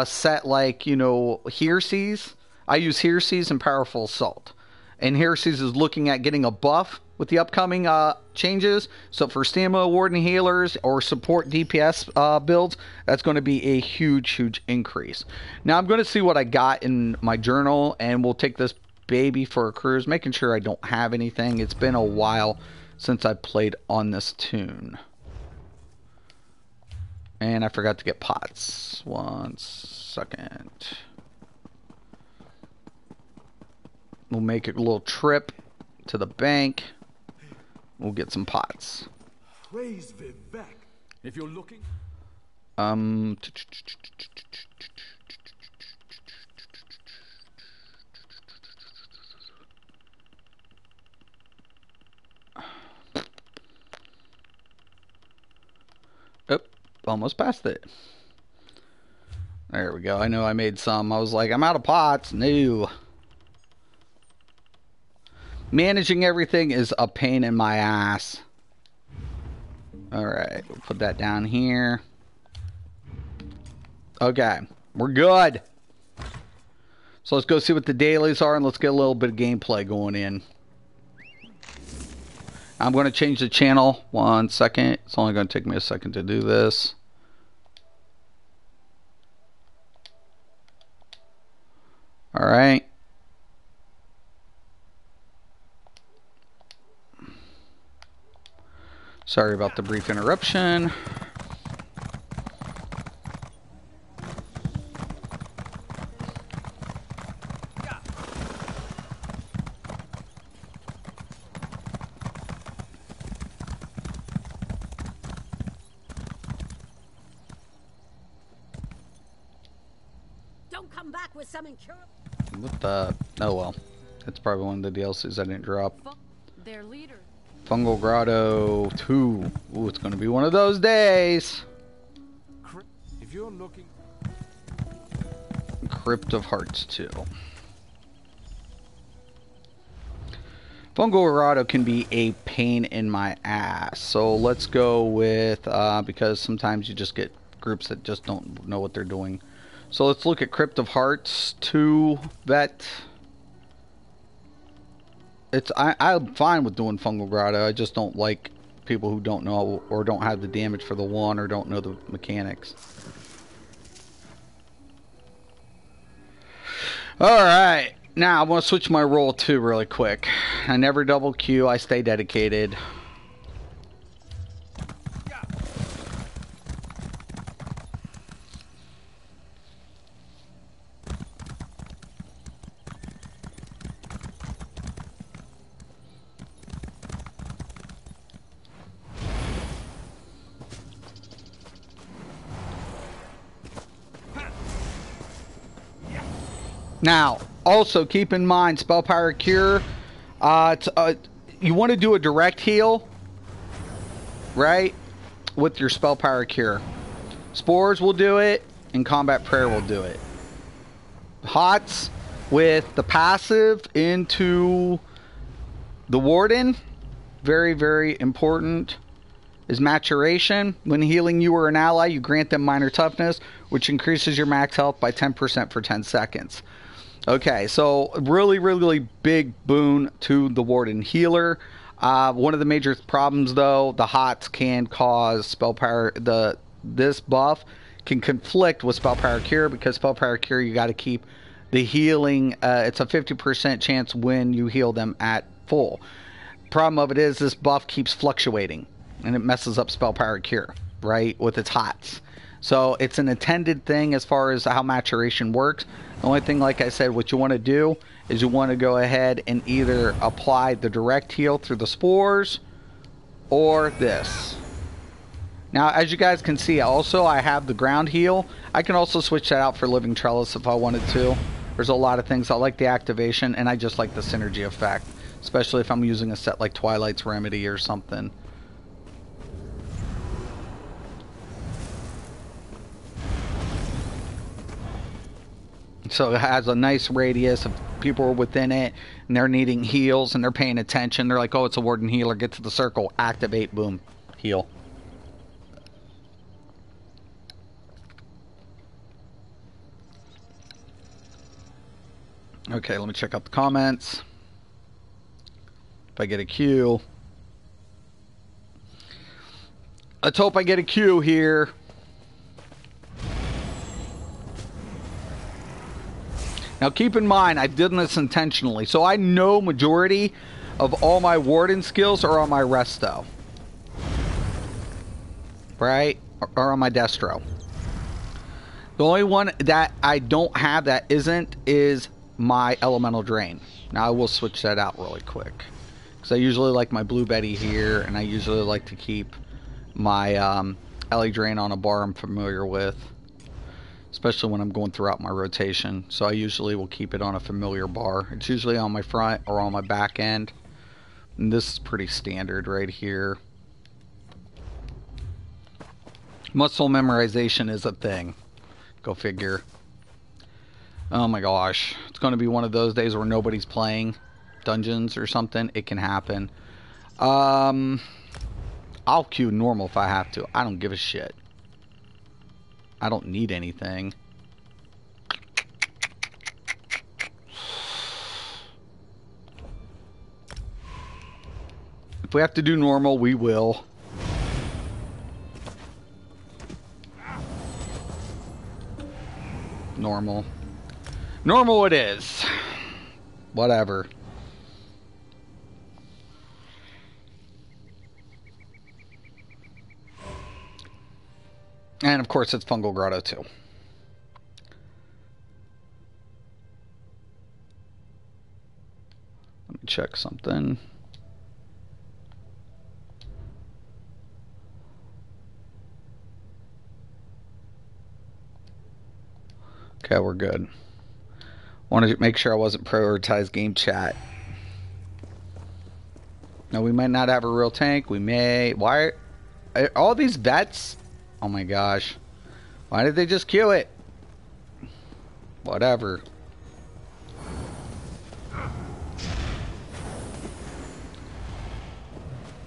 set like, you know, Hearseas. I use Hearseas and Powerful Assault. And Hearseas is looking at getting a buff with the upcoming changes. So for stamina warden healers or support DPS builds, that's going to be a huge, huge increase. Now I'm going to see what I got in my journal, and we'll take this baby for a cruise, making sure I don't have anything. It's been a while since I played on this tune. And I forgot to get pots. 1 second. We'll make a little trip to the bank. We'll get some pots. Praise Vivek. If you're looking. Almost passed it. There we go. I know I made some. I was like, I'm out of pots. No. Managing everything is a pain in my ass. Alright, we'll put that down here. Okay, we're good. So let's go see what the dailies are, and let's get a little bit of gameplay going in. I'm going to change the channel. 1 second. It's only going to take me a second to do this. All right. Sorry about the brief interruption. Don't come back with some incurable. What the? Oh well. That's probably one of the DLCs I didn't drop. Their leader. Fungal Grotto 2. Ooh, it's going to be one of those days. If you're looking... Crypt of Hearts 2. Fungal Grotto can be a pain in my ass. So let's go with, because sometimes you just get groups that just don't know what they're doing. So let's look at Crypt of Hearts 2 Vet. I'm fine with doing Fungal Grotto. I just don't like people who don't know or don't have the damage for the one or don't know the mechanics. Alright, now I'm going to switch my role too really quick. I never double Q, I stay dedicated. Now, also keep in mind, Spell Power Cure, you want to do a direct heal, right, with your Spell Power Cure. Spores will do it, and Combat Prayer will do it. Hots, with the passive into the Warden, very, very important, is Maturation. When healing you or an ally, you grant them minor toughness, which increases your max health by 10% for 10 seconds. Okay, so really, really big boon to the Warden healer. One of the major problems, though, the hots can cause spell power. This buff can conflict with Spell Power Cure, because Spell Power Cure, you got to keep the healing. It's a 50% chance when you heal them at full. Problem of it is this buff keeps fluctuating, and it messes up Spell Power Cure, right, with its hots. So it's an intended thing as far as how maturation works. The only thing, like I said, what you want to do is you want to go ahead and either apply the direct heal through the spores or this. Now, as you guys can see, also I have the ground heal. I can also switch that out for Living Trellis if I wanted to. There's a lot of things. I like the activation, and I just like the synergy effect, especially if I'm using a set like Twilight's Remedy or something. So it has a nice radius of people within it, and they're needing heals, and they're paying attention. They're like, oh, it's a Warden healer. Get to the circle. Activate. Boom. Heal. Okay, let me check out the comments. If I get a Q. Let's hope I get a Q here. Now keep in mind, I did this intentionally, so I know majority of all my Warden skills are on my Resto. Right? Or on my Destro. The only one that I don't have that isn't is my Elemental Drain. Now I will switch that out really quick, because I usually like my Blue Betty here, and I usually like to keep my Ele Drain on a bar I'm familiar with, especially when I'm going throughout my rotation. So I usually will keep it on a familiar bar. It's usually on my front or on my back end, and this is pretty standard right here. Muscle memorization is a thing. Go figure. Oh my gosh. It's going to be one of those days where nobody's playing dungeons or something. It can happen. I'll queue normal if I have to. I don't give a shit. I don't need anything. If we have to do normal, we will. Normal. Normal it is. Whatever. And of course it's Fungal Grotto too. Let me check something. Okay, we're good. Wanted to make sure I wasn't prioritized game chat. Now we might not have a real tank. We may. Why are all these vets? Oh my gosh. Why did they just queue it? Whatever.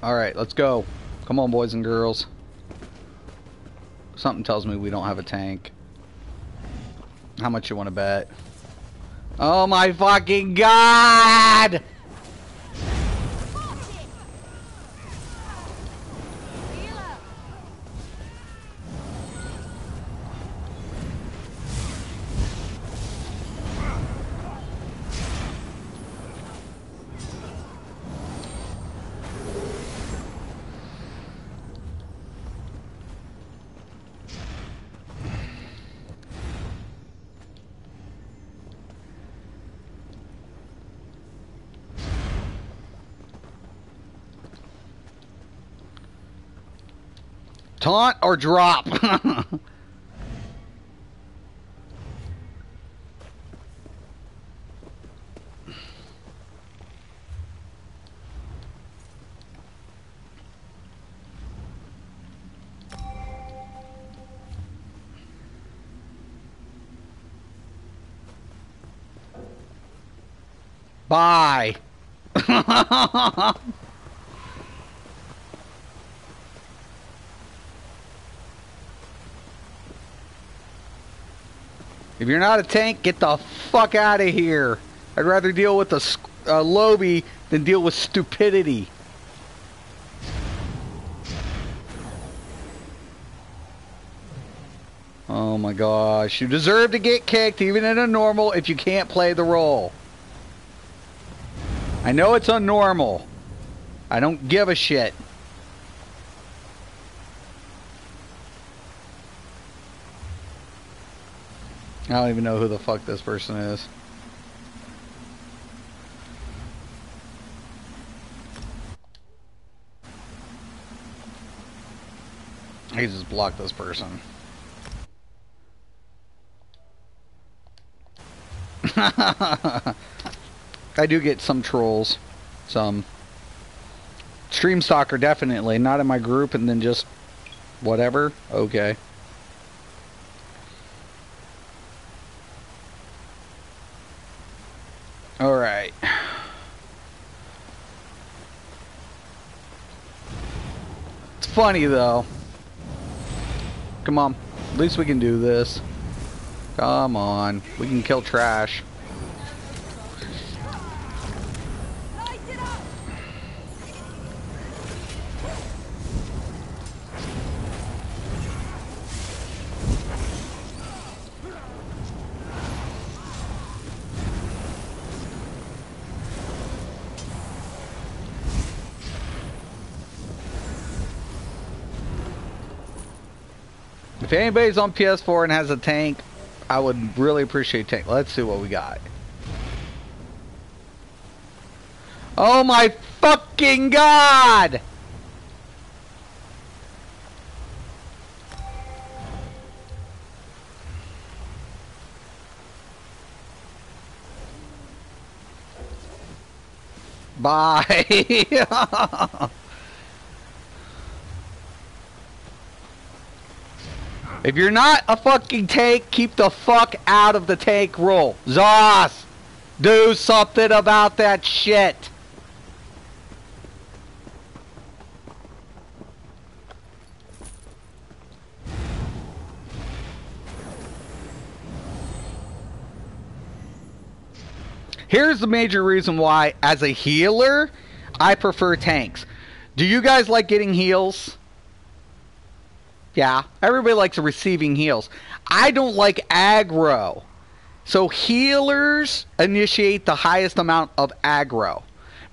Alright, let's go. Come on, boys and girls. Something tells me we don't have a tank. How much you want to bet? Oh my fucking god! Taunt or drop? Bye. If you're not a tank, get the fuck out of here. I'd rather deal with a lobby than deal with stupidity. Oh my gosh. You deserve to get kicked even in a normal if you can't play the role. I know it's unnormal. I don't give a shit. I don't even know who the fuck this person is. I just blocked this person. I do get some trolls. Some. Stream Stalker, definitely. Not in my group, and then just whatever. Okay. Alright. It's funny though. Come on. At least we can do this. Come on. We can kill trash. If anybody's on PS4 and has a tank, I would really appreciate tank. Let's see what we got. Oh my fucking god! Bye! If you're not a fucking tank, keep the fuck out of the tank role. Zoss! Do something about that shit! Here's the major reason why, as a healer, I prefer tanks. Do you guys like getting heals? Yeah, everybody likes receiving heals. I don't like aggro. So healers initiate the highest amount of aggro,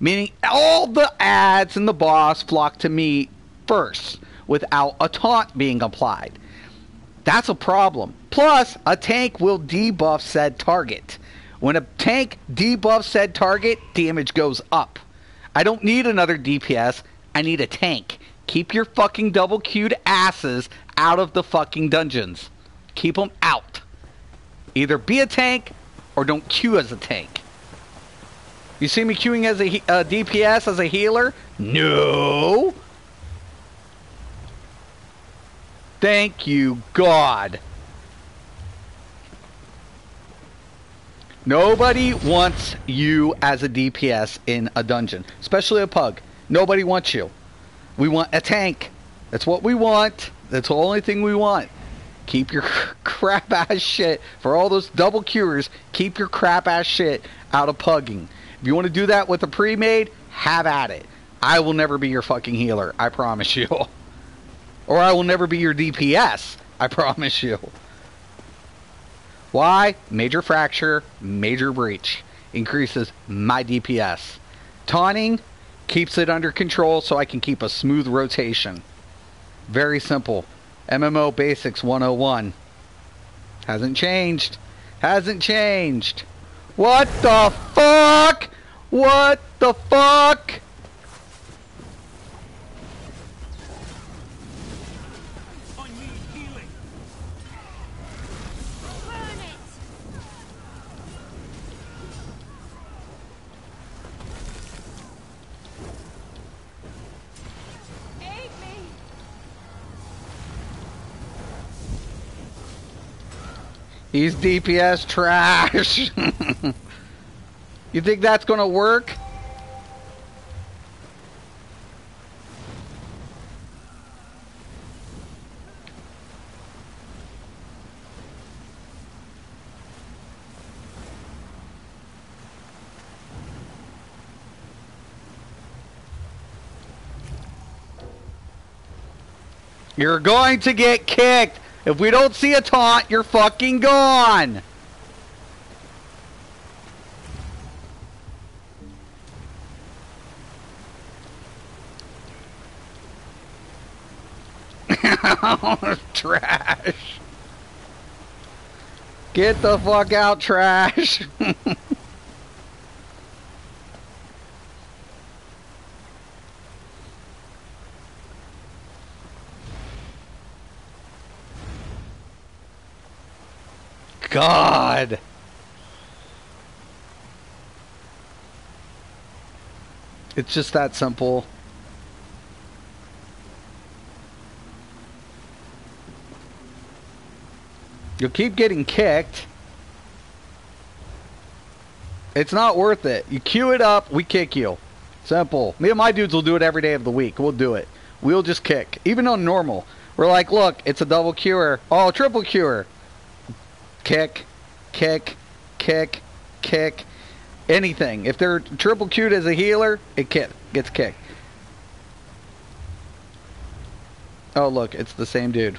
meaning all the ads and the boss flock to me first without a taunt being applied. That's a problem. Plus, a tank will debuff said target. When a tank debuffs said target, damage goes up. I don't need another DPS. I need a tank. Keep your fucking double queued asses out of the fucking dungeons. Keep them out. Either be a tank or don't queue as a tank. You see me queuing as a DPS, as a healer? No. Thank you, God. Nobody wants you as a DPS in a dungeon, especially a pug. Nobody wants you. We want a tank. That's what we want. That's the only thing we want. Keep your crap ass shit, for all those double cures, keep your crap ass shit out of pugging. If you want to do that with a pre-made, have at it. I will never be your fucking healer, I promise you. Or I will never be your DPS, I promise you. Why? Major fracture, major breach. Increases my DPS. Taunting keeps it under control so I can keep a smooth rotation. Very simple. MMO Basics 101. Hasn't changed. Hasn't changed. What the fuck? What the fuck? I need healing. Burn it! Aid me! He's DPS trash. You think that's gonna work? You're going to get kicked. If we don't see a taunt, you're fucking gone. Trash. Get the fuck out, trash. God. It's just that simple. You'll keep getting kicked. It's not worth it. You queue it up, we kick you. Simple. Me and my dudes will do it every day of the week. We'll do it. We'll just kick. Even on normal. We're like, look, it's a double cure. Oh, triple cure. Kick, kick, kick, kick. Anything. If they're triple queued as a healer, it gets kicked. Oh, look, it's the same dude.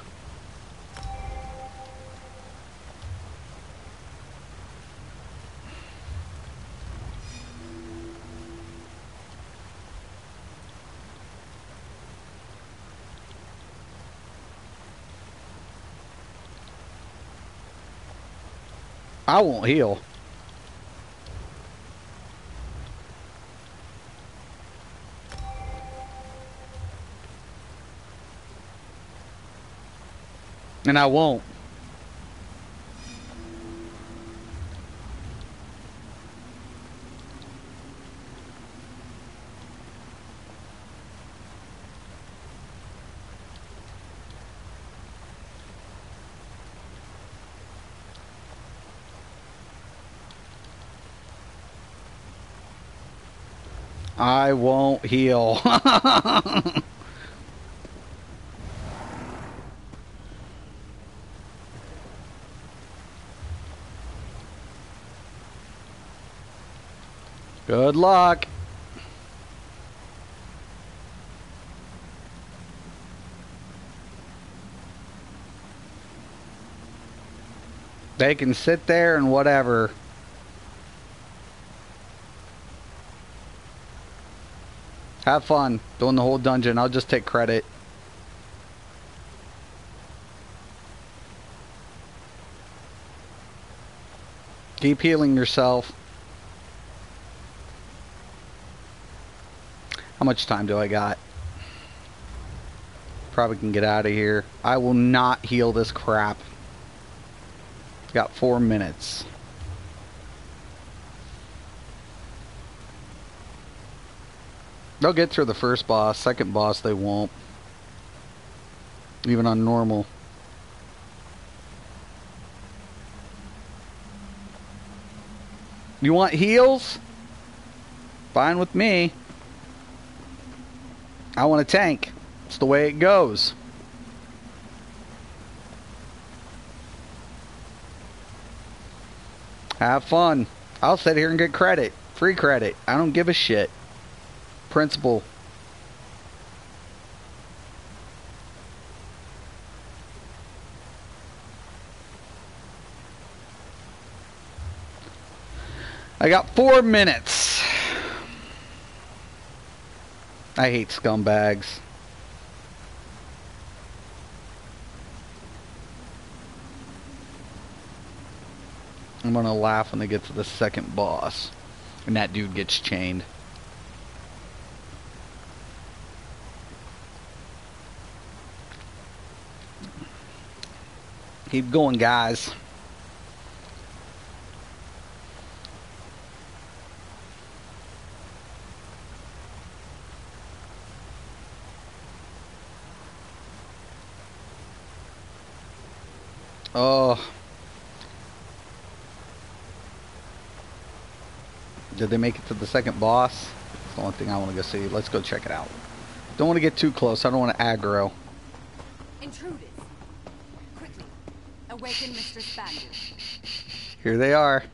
I won't heal. And I won't. I won't heal. Good luck. They can sit there and whatever. Have fun doing the whole dungeon. I'll just take credit. Keep healing yourself. How much time do I got? Probably can get out of here. I will not heal this crap. Got 4 minutes. They'll get through the first boss. Second boss they won't. Even on normal. You want heals? Fine with me. I want a tank. It's the way it goes. Have fun. I'll sit here and get credit. Free credit. I don't give a shit. Principle. I got 4 minutes. I hate scumbags. I'm gonna laugh when they get to the second boss and that dude gets chained. Keep going, guys. Oh. Did they make it to the second boss? That's the only thing I want to go see. Let's go check it out. Don't want to get too close. I don't want to aggro. Intruders. Quickly, awaken Mistress Bandu. Here they are.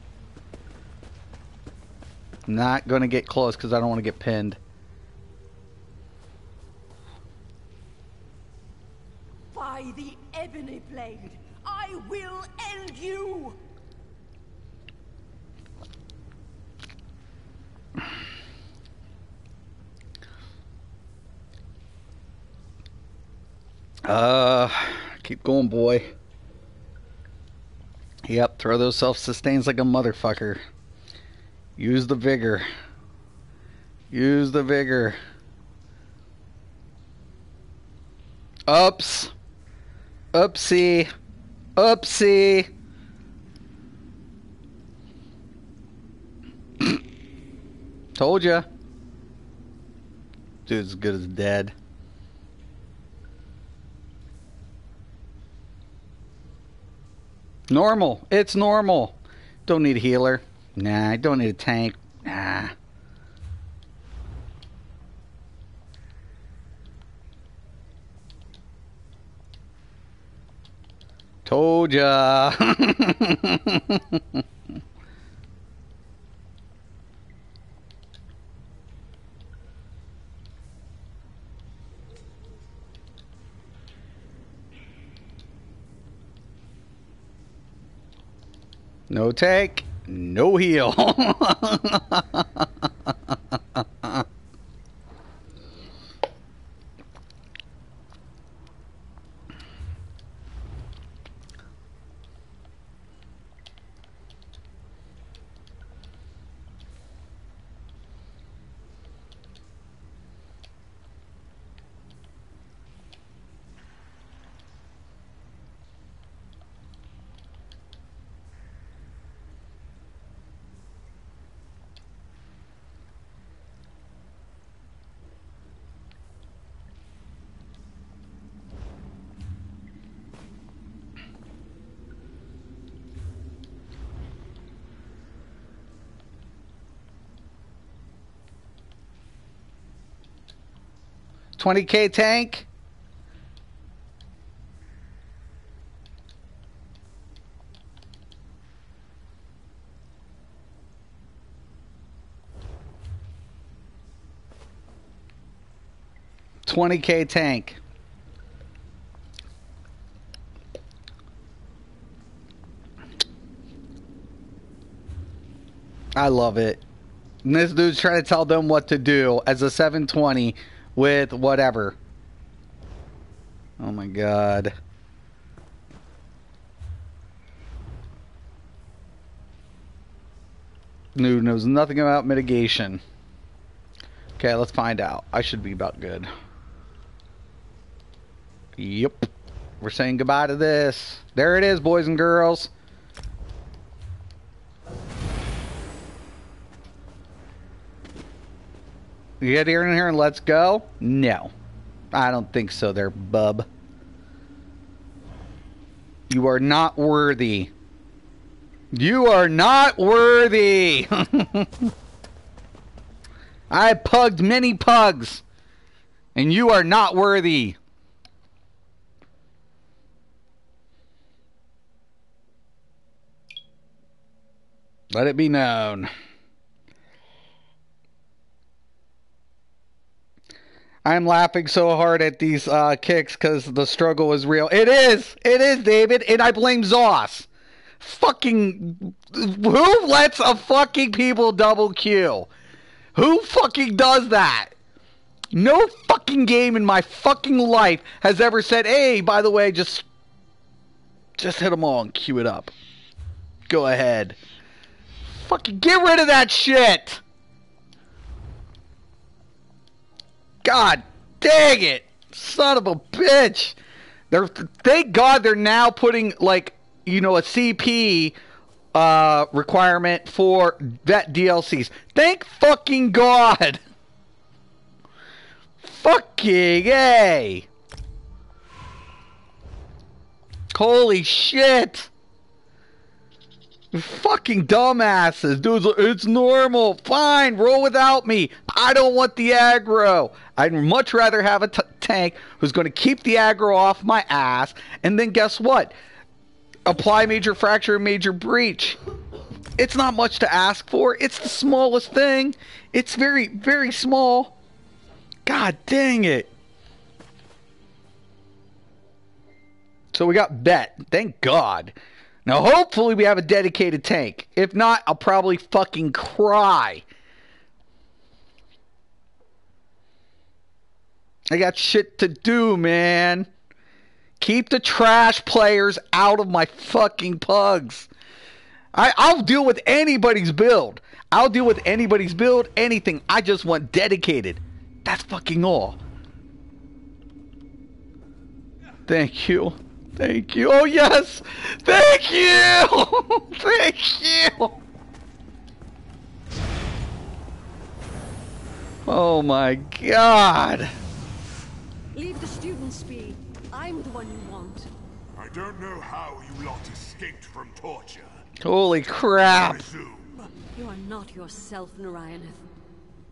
Not going to get close because I don't want to get pinned. By the ebony blade, I will end you! Keep going, boy. Yep, throw those self-sustains like a motherfucker. Use the vigor. Use the vigor. Ups. Oopsie. Oopsie. Told ya. Dude's as good as dead. Normal. It's normal. Don't need a healer. Nah, I don't need a tank. Nah. Told ya. No take, no heal. $20K tank. $20K tank. I love it. And this dude's trying to tell them what to do as a 720 with whatever. Oh my god. Dude knows nothing about mitigation. Okay, let's find out. I should be about good. Yep. We're saying goodbye to this. There it is, boys and girls. You get here in here and let's go? No. I don't think so there, bub. You are not worthy. You are not worthy. I pugged many pugs. And you are not worthy. Let it be known. I'm laughing so hard at these kicks because the struggle is real. It is, David, and I blame Zoss. Fucking, who lets a fucking people double Q? Who fucking does that? No fucking game in my fucking life has ever said, hey, by the way, just hit them all and queue it up. Go ahead. Fucking get rid of that shit. God dang it. Son of a bitch. Thank God they're now putting, like, you know, a CP requirement for vet DLCs. Thank fucking God. Fucking A. Holy shit. Fucking dumbasses. Dudes, it's normal. Fine, roll without me. I don't want the aggro. I'd much rather have a tank who's going to keep the aggro off my ass. And then guess what? Apply major fracture and major breach. It's not much to ask for. It's the smallest thing. It's very, very small. God dang it. So we got bet. Thank God. Now, hopefully we have a dedicated tank. If not, I'll probably fucking cry. I got shit to do, man. Keep the trash players out of my fucking pugs. I'll deal with anybody's build. I'll deal with anybody's build, anything. I just want dedicated. That's fucking all. Thank you. Thank you. Oh, yes. Thank you. Thank you. Oh, my God. Leave the students be. I'm the one you want. I don't know how you lot escaped from torture. Holy crap. Resume. You are not yourself, Narayaneth.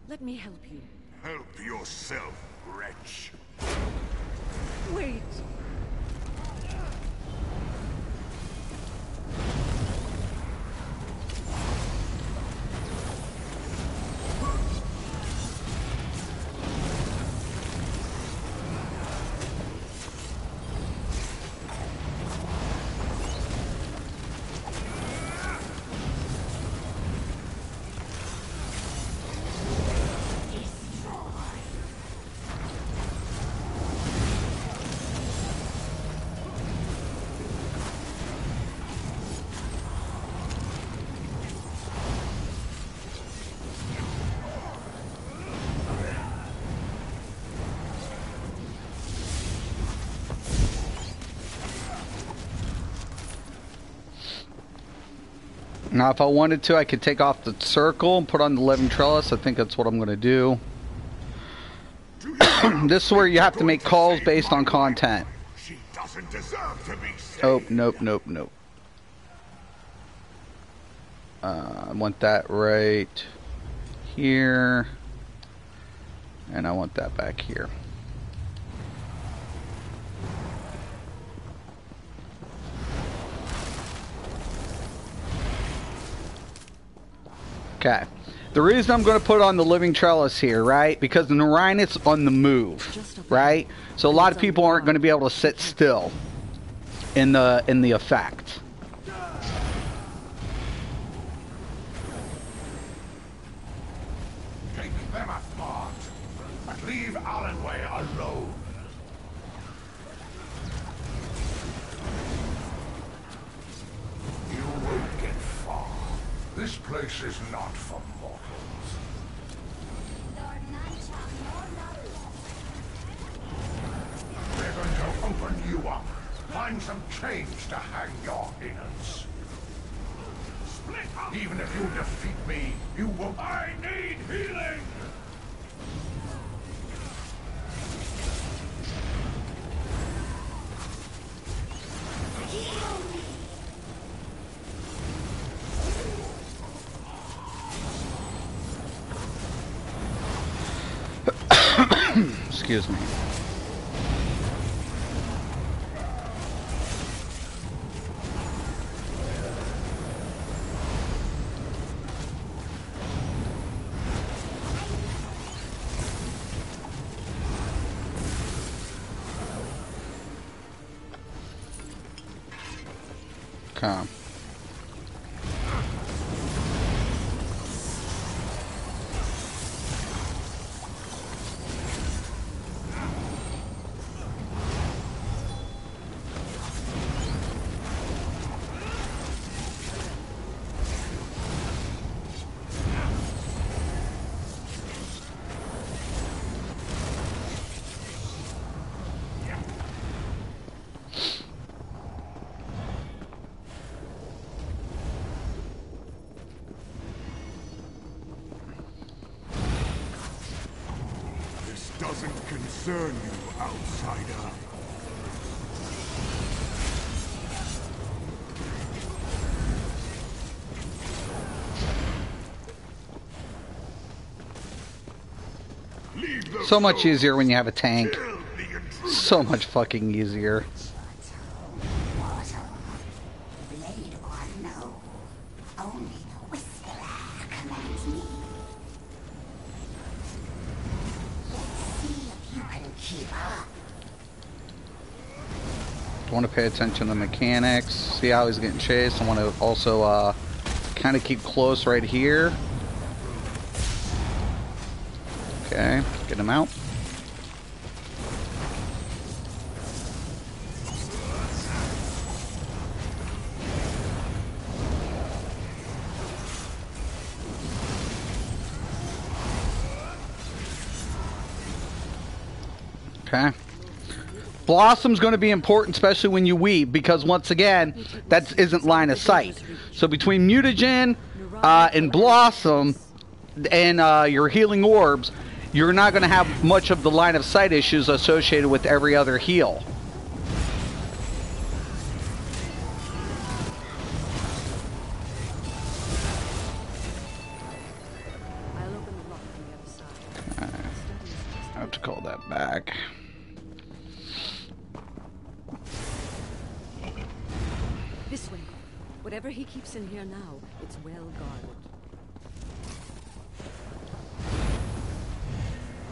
Let me help you. Help yourself, wretch. Wait. Now, if I wanted to, I could take off the circle and put on the living trellis. I think that's what I'm going to do. This is where you have to make calls based on content. She doesn't deserve to be saved. Oh, nope. I want that right here. And I want that back here. Okay. The reason I'm going to put on the living trellis here, right? Because the Narayaneth's on the move, right? So a lot of people aren't going to be able to sit still in the effect. alone. You won't get far. This place is not for mortals. We're going to open you up. Find some chains to hang your innards. Split up. Even if you defeat me, you won't. I need healing! Excuse me. Okay. Doesn't concern you, outsider. So much easier when you have a tank. So much fucking easier. I want to pay attention to the mechanics, see how he's getting chased. I want to also kind of keep close right here. Okay, get him out. Okay. Blossom's going to be important, especially when you weave, because once again, that isn't line of sight. So between mutagen and Blossom and your healing orbs, you're not going to have much of the line of sight issues associated with every other heal. I have to call that back. This way. Whatever he keeps in here now, it's well guarded.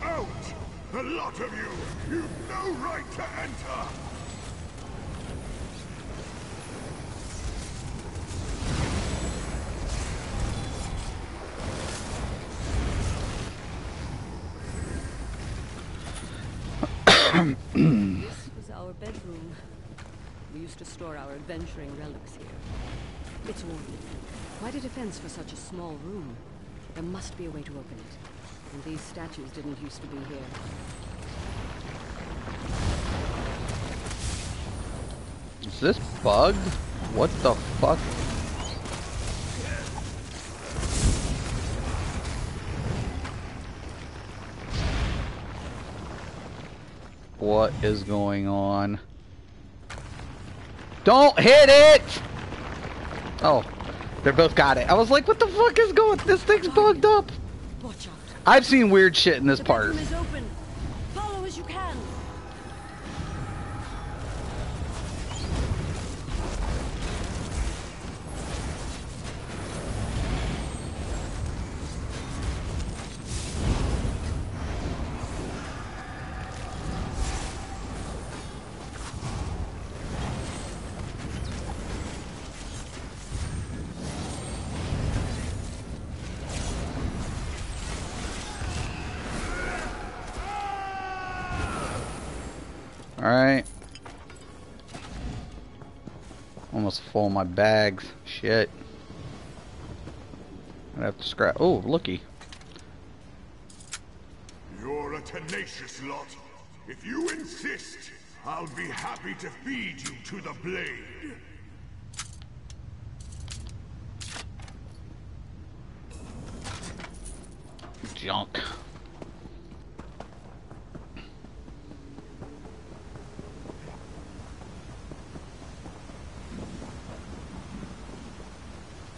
Out! The lot of you! You've no right to enter! This was our bedroom. We used to store our adventuring relics here. It's warden. Quite a defense for such a small room. There must be a way to open it. And these statues didn't used to be here. Is this bugged? What the fuck? What is going on? Don't hit it! Oh, they both got it. I was like, what the fuck is going? This thing's bugged up. Watch out. I've seen weird shit in this part. The bedroom is open. Follow as you can. Alright. Almost full of my bags. Shit. I have to scrap. Oh, looky. You're a tenacious lot. If you insist, I'll be happy to feed you to the blade. Junk.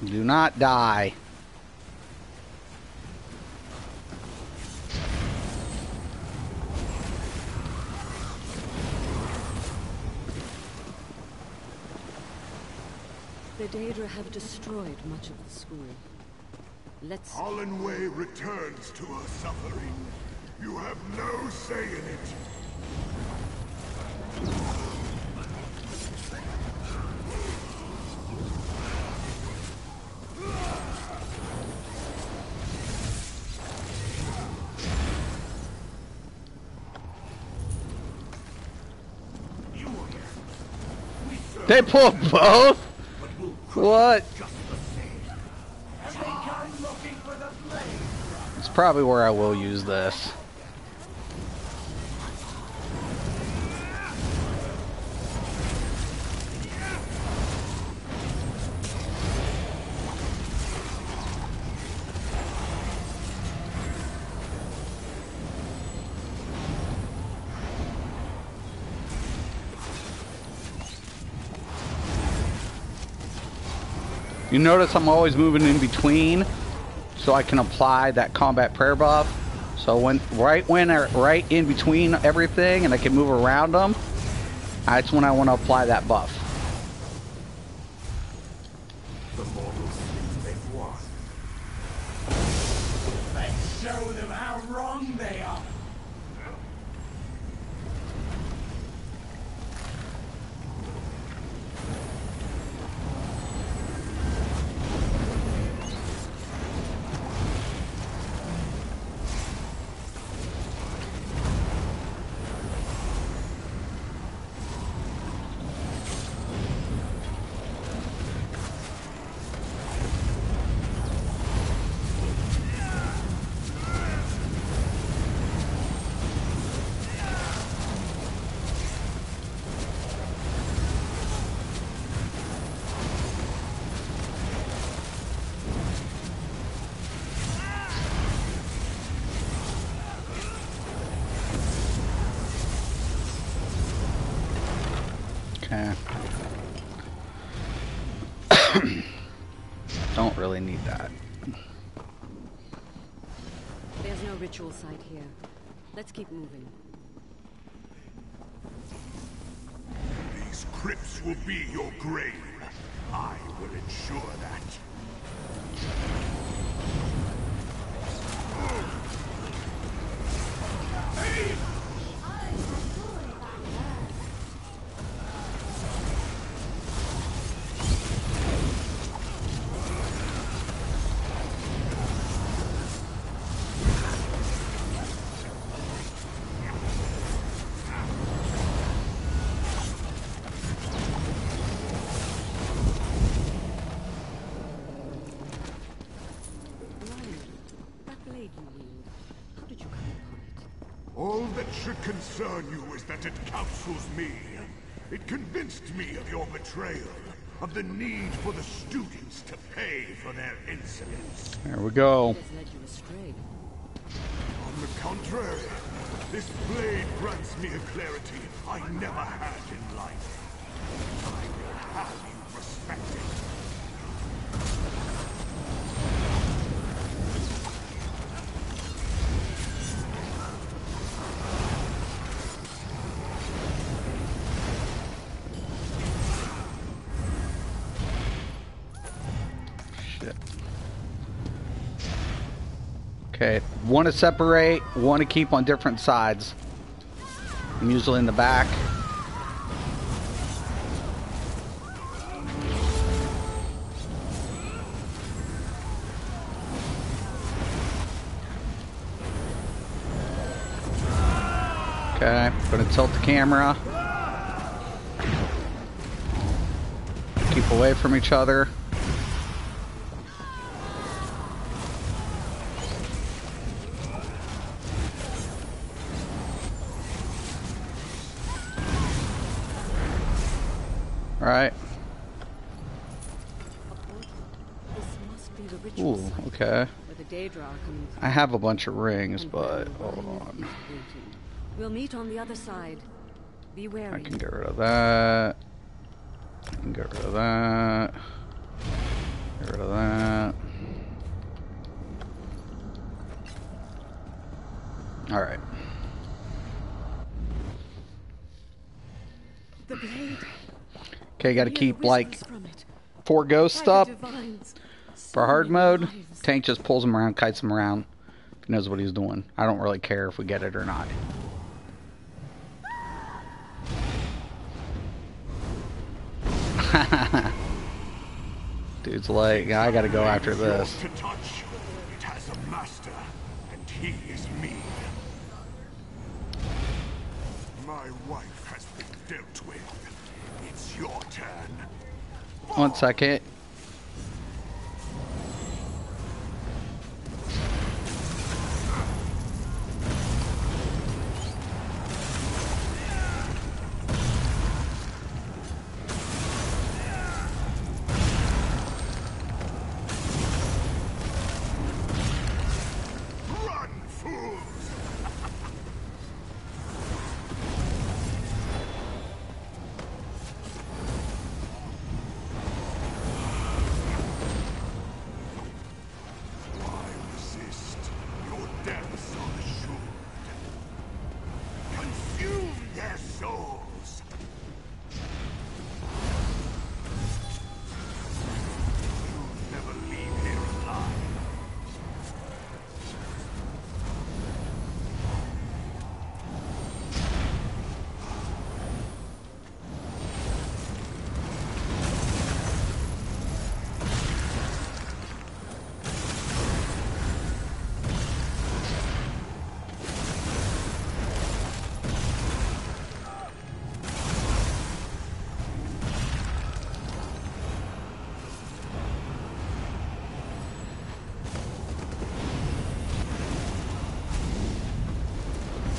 Do not die. The Daedra have destroyed much of the school. Let's... Hollandway returns to her suffering. You have no say in it. They pulled both? What? It's probably where I will use this. You notice I'm always moving in between so I can apply that combat prayer buff. So right in between everything and I can move around them, that's when I want to apply that buff. The mortals think they've won. Let's show them how wrong they are. Okay. Don't really need that. There's no ritual site here. Let's keep moving. These crypts will be your grave. I will ensure that. All that should concern you is that it counsels me. It convinced me of your betrayal, of the need for the students to pay for their insolence. There we go. It has led you astray. On the contrary, this blade grants me a clarity I never had in life. I will have you respected. Okay, one to separate, one to keep on different sides. I'm usually in the back. Okay, gonna tilt the camera. Keep away from each other. Alright. Ooh, okay. I have a bunch of rings, but hold on. We'll meet on the other side. Be wary. I can get rid of that. I can get rid of that. Get rid of that. Alright. The blade. Okay, gotta keep like 4 ghosts up. For hard mode, Tank just pulls him around, kites him around. He knows what he's doing. I don't really care if we get it or not. Dude's like, I gotta go after this. To touch. It has a master, and he is me. My wife has been dealt with. It's your turn. 1 second. Run, fools! Why resist? Your deaths are assured. Consume their souls! You'll never leave here alive.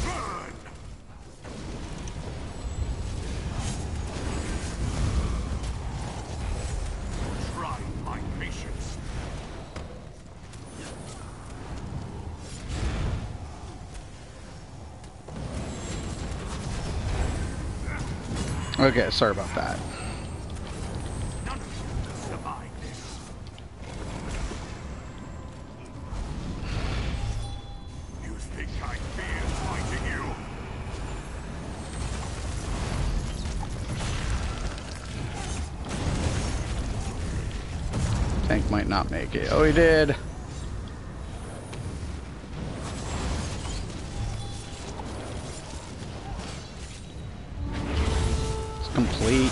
Burn! Try my patience. Okay, sorry about that. None of you will survive this. You think I fear fighting you? Tank might not make it. Oh, he did. It's complete. Yeah,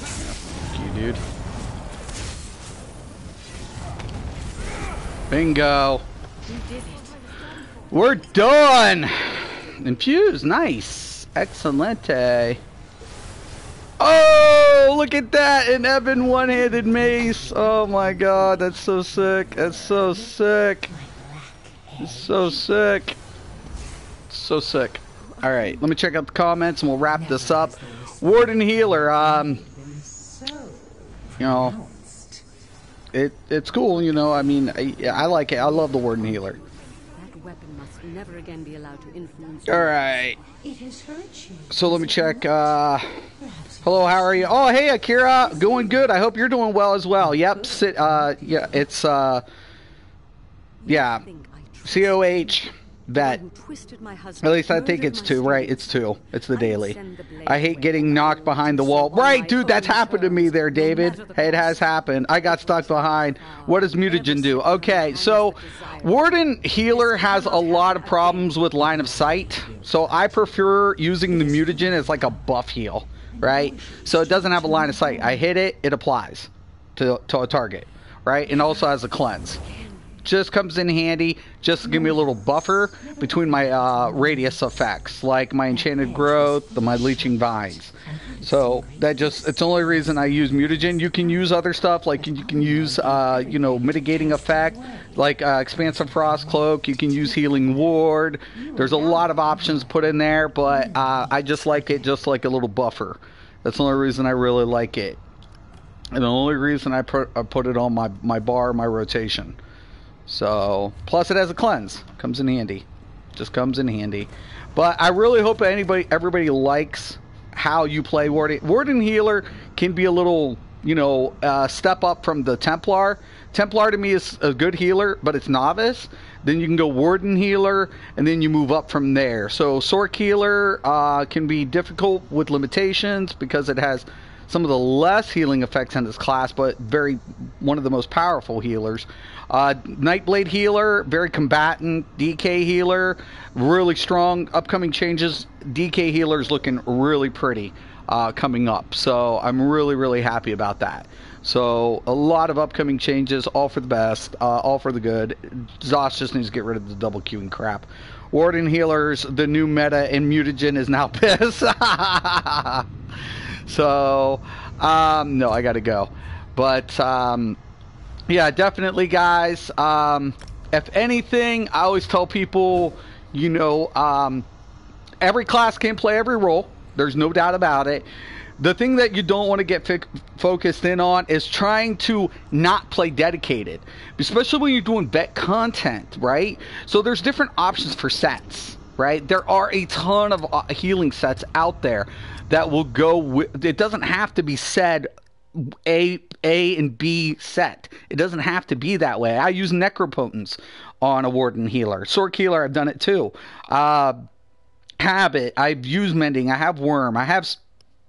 fuck you, dude. Bingo. You did it. We're done. Infused. Nice. Excellente. Oh, look at that. An Evan one-handed mace. Oh my god, that's so sick. That's so sick. It's so sick. So sick. Alright, let me check out the comments and we'll wrap this up. Warden Healer, you know, it's cool, you know, I mean, I like it. I love the Warden Healer. That weapon must never again be allowed to influence. Alright. So let me check, hello, how are you? Oh, hey, Akira. Going good. I hope you're doing well as well. Yep. Yeah, it's, yeah. COH vet. At least I think it's 2, right? It's 2. It's the daily. I hate getting knocked behind the wall. Right, dude, that's happened to me there, David. Hey, it has happened. I got stuck behind. What does mutagen do? Okay, so Warden Healer has a lot of problems with line of sight. So I prefer using the mutagen as like a buff heal, right? So it doesn't have a line of sight. I hit it, it applies to a target, right? And also has a cleanse. just comes in handy just to give me a little buffer between my radius effects, like my enchanted growth, my leeching vines. So it's the only reason I use mutagen. You can use other stuff, like you can use mitigating effect, like expansive frost cloak. You can use healing ward. There's a lot of options put in there, but I just like it just like a little buffer. That's the only reason I really like it. And the only reason I put it on my bar, my rotation. So, plus it has a cleanse. Comes in handy. Just comes in handy. But I really hope everybody likes how you play Warden. Warden Healer can be a little, step up from the Templar. Templar to me is a good healer, but it's novice. Then you can go Warden Healer, and then you move up from there. So Sorc Healer can be difficult with limitations because it has some of the less healing effects in this class, but one of the most powerful healers. Nightblade Healer, very combatant. DK Healer, really strong. Upcoming changes, DK Healer is looking really pretty coming up. So I'm really, really happy about that. So a lot of upcoming changes, all for the best, all for the good. Zoss just needs to get rid of the double queuing crap. Warden Healers, the new meta in mutagen is now piss. So, no, I gotta go. But, yeah, definitely, guys. If anything, I always tell people, every class can play every role. There's no doubt about it. The thing that you don't want to get focused in on is trying to not play dedicated, especially when you're doing bet content, right? So there's different options for sets, right? There are a ton of healing sets out there that will go with, it doesn't have to be said A and B set. It doesn't have to be that way. I use Necropotence on a Warden Healer. Sorc Healer, I've done it too. Habit, I've used Mending. I have Worm. I have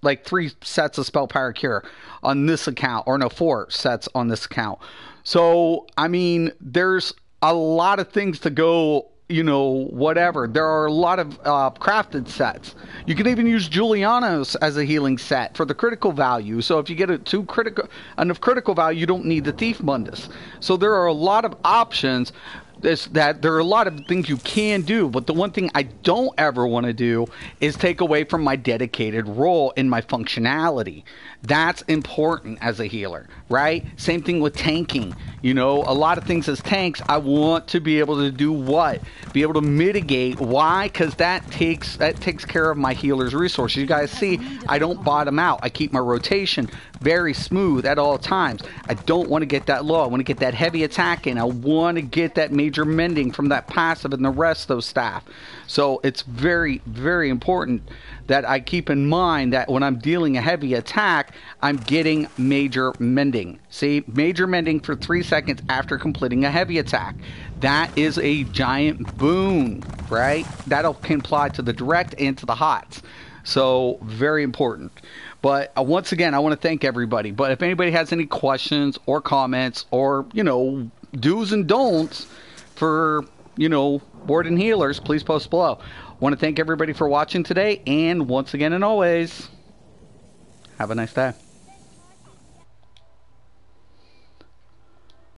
like 3 sets of Spell Power Cure on this account, or no, 4 sets on this account. So, I mean, there's a lot of things to go, whatever. There are a lot of crafted sets. You can even use Julianos as a healing set for the critical value. So if you get enough critical value, you don't need the Thief Mundus. So there are a lot of options. There are a lot of things you can do, but the one thing I don't ever want to do is take away from my dedicated role in my functionality. That's important as a healer, right? Same thing with tanking. A lot of things as tanks, I want to be able to do what? Be able to mitigate. Why? Because that takes care of my healer's resources. You guys see, I don't bottom out. I keep my rotation very smooth at all times. I don't want to get that low. I want to get that heavy attack in. I want to get that major mending from that passive and the rest of those staff. So it's very, very important that I keep in mind that when I'm dealing a heavy attack, I'm getting major mending. See, major mending for 3 seconds after completing a heavy attack. That is a giant boon, right? That'll can apply to the direct and to the hots. So very important. But once again, I want to thank everybody. But if anybody has any questions or comments or, do's and don'ts for, Warden Healers, please post below. I want to thank everybody for watching today. And once again and always, have a nice day.